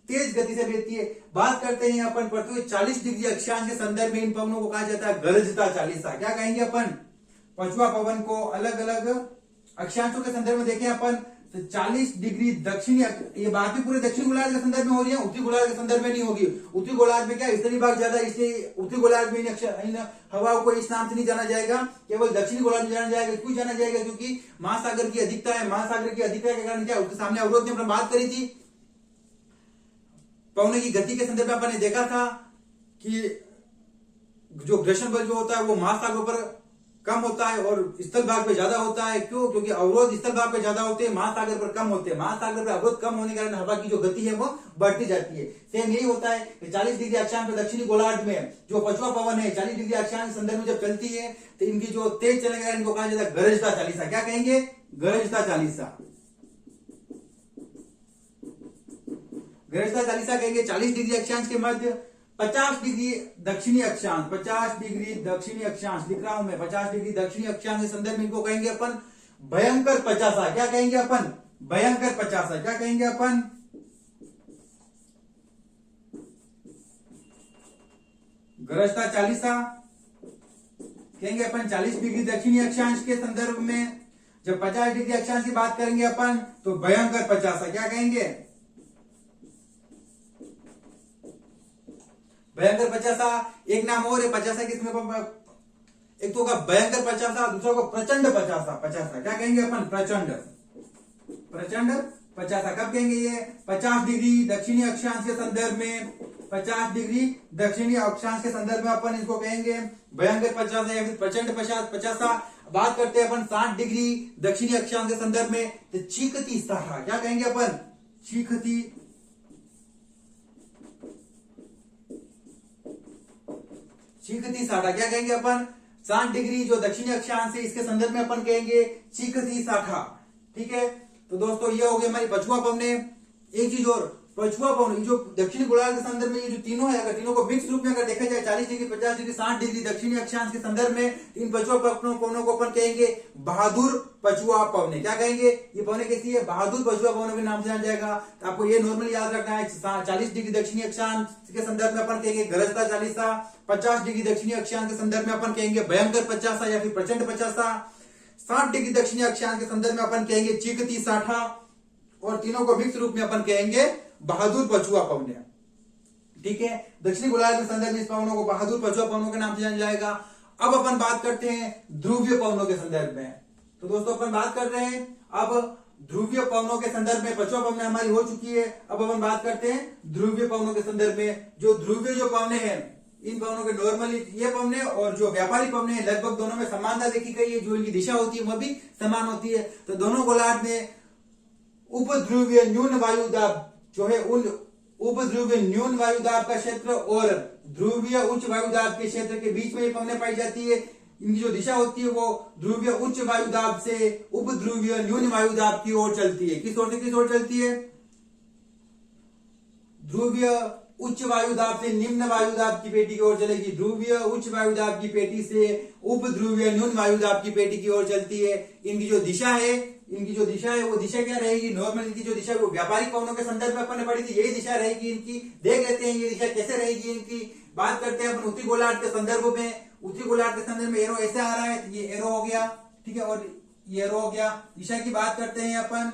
तेज गति से बहती है। बात करते हैं अपन पृथ्वी 40 डिग्री अक्षांश के संदर्भ में इन पवनों को कहा जाता है गरजता चालीसा। क्या कहेंगे अपन, पछुआ पवन को अलग अलग अक्षांशों के संदर्भ में देखें अपन, तो 40 डिग्री दक्षिणी, ये बात भी पूरे दक्षिण गोलार्ध के संदर्भ में हो रही है, उत्तरी गोलार्ध के संदर्भ में नहीं होगी। उत्तरी गोलार्ध में क्या स्तरीय भाग ज्यादा है, इसलिए उत्तरी गोलार्ध में इन हवाओं को इस नाम से नहीं जाना जाएगा, केवल दक्षिणी गोलार्ध में जाना जाएगा। क्यों जाना जाएगा, क्योंकि महासागर की अधिकता है, महासागर की अधिकता के कारण क्या उसके सामने अवरोध में बात करी थी। पवने की गति के संदर्भ में अपन ने देखा था कि जो घर्षण बल जो होता है वो महासागरों पर कम होता है और स्थल भाग पे ज्यादा होता है। क्यों, क्योंकि अवरोध स्थल भाग पे ज्यादा होते हैं, महासागर पर कम होते हैं। महासागर पर अवरोध कम होने के कारण हवा की जो गति है वो बढ़ती जाती है। सेम यही होता है कि 40 डिग्री अक्षांश पे दक्षिणी गोलार्ध में जो पछुआ पवन है 40 डिग्री अक्षांश संदर्भ में जब चलती है तो इनकी जो तेज चलने के कारण इनको कहा जाता है गरजता चालीसा। क्या कहेंगे, गरजता चालीसा। गरजता चालीसा कहेंगे। 40 डिग्री अक्षांश के मध्य 50 डिग्री दक्षिणी अक्षांश, 50 डिग्री दक्षिणी अक्षांश लिख रहा हूं मैं, 50 डिग्री दक्षिणी अक्षांश के संदर्भ में इनको कहेंगे अपन भयंकर 50। क्या कहेंगे अपन, भयंकर 50। क्या कहेंगे अपन, गरजता चालीसा कहेंगे अपन। 40 डिग्री दक्षिणी अक्षांश के संदर्भ में जब 50 डिग्री अक्षांश की बात करेंगे अपन तो भयंकर 50। क्या कहेंगे, भयंकर 50। एक नाम और है 50 के, एक तो होगा भयंकर 50, दूसरा होगा प्रचंड 50। क्या कहेंगे अपन, प्रचंड 50। कब कहेंगे ये, 50 डिग्री दक्षिणी अक्षांश के संदर्भ में, 50 डिग्री दक्षिणी अक्षांश के संदर्भ में अपन इसको कहेंगे भयंकर 50 या फिर प्रचंड 50। बात करते हैं अपन 60 डिग्री दक्षिणी अक्षांश के संदर्भ में तो चीकती सहा। क्या कहेंगे अपन, चीखती साठा। क्या कहेंगे अपन? 60 डिग्री जो दक्षिणी अक्षांश है इसके संदर्भ में अपन कहेंगे चीखती साठा। ठीक है, तो दोस्तों ये हो गई हमारी पछुआ पवने। एक चीज और, पछुआ पवन जो दक्षिणी गोलार्ध के संदर्भ में ये जो तीनों है, अगर तीनों को मिक्स रूप में अगर देखा जाए 40 डिग्री 50 डिग्री 60 डिग्री दक्षिणी अक्षांश के संदर्भ में, इन पछुआ पवनों को अपन कहेंगे बहादुर पछुआ पवने। क्या कहेंगे? ये पवने कैसी है? बहादुर पछुआ पवनों के नाम से जाना जाएगा। तो आपको ये नॉर्मली याद रखना है। 40 डिग्री दक्षिणी अक्षांश के संदर्भ में अपन कहेंगे गरजता चालीसा। 50 डिग्री दक्षिणी अक्षांश के संदर्भ में अपन कहेंगे भयंकर 50 या फिर प्रचंड 50। 60 डिग्री दक्षिणी अक्षांश के संदर्भ में अपन कहेंगे चीखती साठा, और तीनों को मिक्स रूप में अपन कहेंगे बहादुर पछुआ पवने। ठीक है, दक्षिणी गोलार्ध के संदर्भ में इस पवनों को बहादुर पछुआ पवनों के नाम से जाना जाएगा। अब अपन बात करते हैं ध्रुवीय पवनों के संदर्भ में। तो दोस्तों अपन बात कर रहे हैं अब ध्रुवीय पवनों के संदर्भ में। पछुआ पवने हमारी हो चुकी है, अब अपन बात करते हैं ध्रुवीय पवनों के संदर्भ में। जो ध्रुवीय जो पवने हैं, इन पवनों के नॉर्मली ये पवने और जो व्यापारी पवने हैं लगभग दोनों में समानता देखी गई है। जो इनकी दिशा होती है वह भी समान होती है। तो दोनों गोलार्ध में उपध्रुवीय न्यून वायुदाब जो है, उन उपध्रुवीय न्यून वायुदाब का क्षेत्र और ध्रुवीय उच्च वायुदाब के क्षेत्र के बीच में ये पवने पाई जाती है। इनकी जो दिशा होती है वो ध्रुवीय उच्च वायुदाब से उपध्रुवीय न्यून वायुदाब की ओर चलती है। किस ओर से किस ओर चलती है? ध्रुवीय उच्च वायुदाब से निम्न वायुदाब की पेटी की ओर चलेगी। ध्रुवीय उच्च वायुदाब की पेटी से उपध्रुवीय न्यून वायुदाब की पेटी की ओर चलती है। इनकी जो दिशा है वो दिशा क्या रहेगी? नॉर्मल इनकी जो दिशा है वो व्यापारिक पवनों के संदर्भ में अपन ने पढ़ी थी, यही दिशा रहेगी इनकी। देख लेते हैं ये दिशा कैसे रहेगी इनकी। बात करते हैं अपन उत्तरी गोलार्ध के संदर्भ में। उत्तरी गोलार्ध के संदर्भ में एरो ऐसे आ रहा है, तो ये एरो हो गया। ठीक है, और ये एरो हो गया। दिशा की बात करते हैं अपन,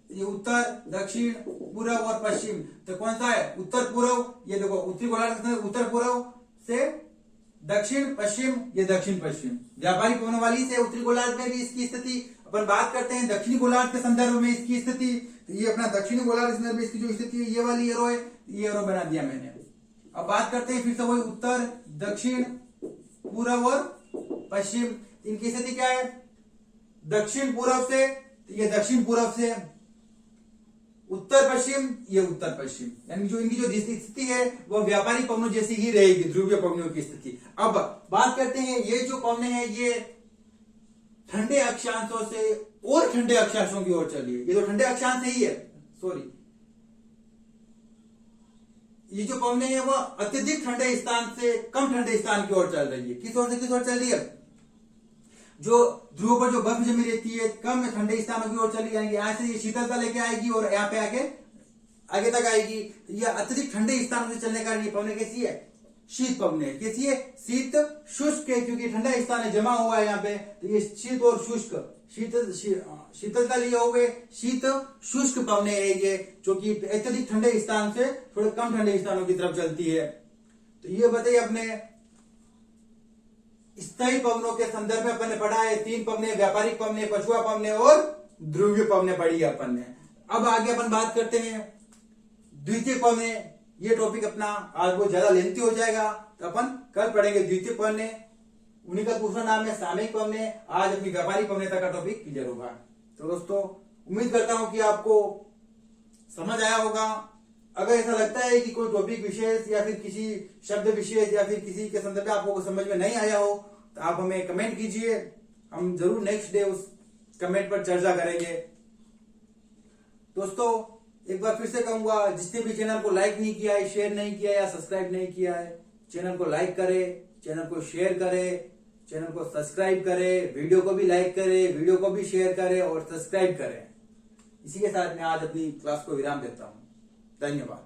ये उत्तर दक्षिण पूर्व और पश्चिम। तो कौन सा है? उत्तर पूर्व। ये देखो उत्तरी गोलार्ध के उत्तर पूर्व से दक्षिण पश्चिम, ये दक्षिण पश्चिम। व्यापारिक पवनों वाली से उत्तरी गोलार्ध में भी इसकी स्थिति। अपन बात करते हैं दक्षिणी गोलार्ध के संदर्भ में इसकी स्थिति। तो ये अपना दक्षिणी गोलार्ध के संदर्भ में इसकी जो स्थिति है, ये वाली एरो है, ये एरो बना दिया मैंने। अब बात करते हैं फिर से वही उत्तर दक्षिण पूर्व और पश्चिम। इनकी स्थिति क्या है? दक्षिण पूर्व से, ये दक्षिण पूर्व से, उत्तर पश्चिम, ये उत्तर पश्चिम। यानी जो इनकी जो स्थिति है वो व्यापारिक पवनों जैसी ही रहेगी, ध्रुवीय पवनों की स्थिति। अब बात करते हैं ये जो पवने हैं ये ठंडे अक्षांशों से और ठंडे अक्षांशों की ओर चलिए। ये तो ठंडे अक्षांश ही है, सॉरी, ये जो पवने हैं वो अत्यधिक ठंडे स्थान से कम ठंडे स्थान की ओर चल रही है। किस ओर से किस ओर चल रही है? जो ध्रुव पर जो बर्फ जमी रहती है कम ठंडे स्थानों की ओर चली जाएगी। यहाँ से ये शीतलता लेके आएगी और यहाँ पे आगे तक आएगी। ये अत्यधिक ठंडे स्थानों से चलने का ये पवने कैसी है? शीत पवने। कैसी है? शीत शुष्क है, क्योंकि ठंडा स्थान है, जमा हुआ है यहाँ पे। तो ये शीत और शुष्क, शीतलता लिए हुए शीत शुष्क पवने है ये, जो कि अत्यधिक ठंडे स्थान से थोड़े कम ठंडे स्थानों की तरफ चलती है। तो ये बताइए अपने स्थायी पवनों के संदर्भ में अपन ने पढ़ा है 3 पवने, व्यापारिक पवने, पछुआ पवने और ध्रुवीय पवने पढ़ी है अपन ने। अब आगे अपन बात करते हैं द्वितीय पवने। ये टॉपिक अपना आज बहुत ज्यादा लेंथी हो जाएगा, तो अपन कल पढ़ेंगे द्वितीय पवने। उन्हीं का दूसरा नाम है सामयिक पवने। आज अपनी व्यापारिक पवने तक का टॉपिक क्लियर होगा। तो दोस्तों उम्मीद करता हूं कि आपको समझ आया होगा। अगर ऐसा लगता है कि कोई टॉपिक विशेष या फिर किसी शब्द विशेष या फिर किसी के संदर्भ में आपको समझ में नहीं आया हो, तो आप हमें कमेंट कीजिए। हम जरूर नेक्स्ट डे उस कमेंट पर चर्चा करेंगे। दोस्तों एक बार फिर से कहूंगा, जिसने भी चैनल को लाइक नहीं किया है, शेयर नहीं किया या सब्सक्राइब नहीं किया है, चैनल को लाइक करे, चैनल को शेयर करे, चैनल को सब्सक्राइब करे, वीडियो को भी लाइक करे, वीडियो को भी शेयर करे और सब्सक्राइब करें। इसी के साथ मैं आज अपनी क्लास को विराम देता हूं। धन्यवाद।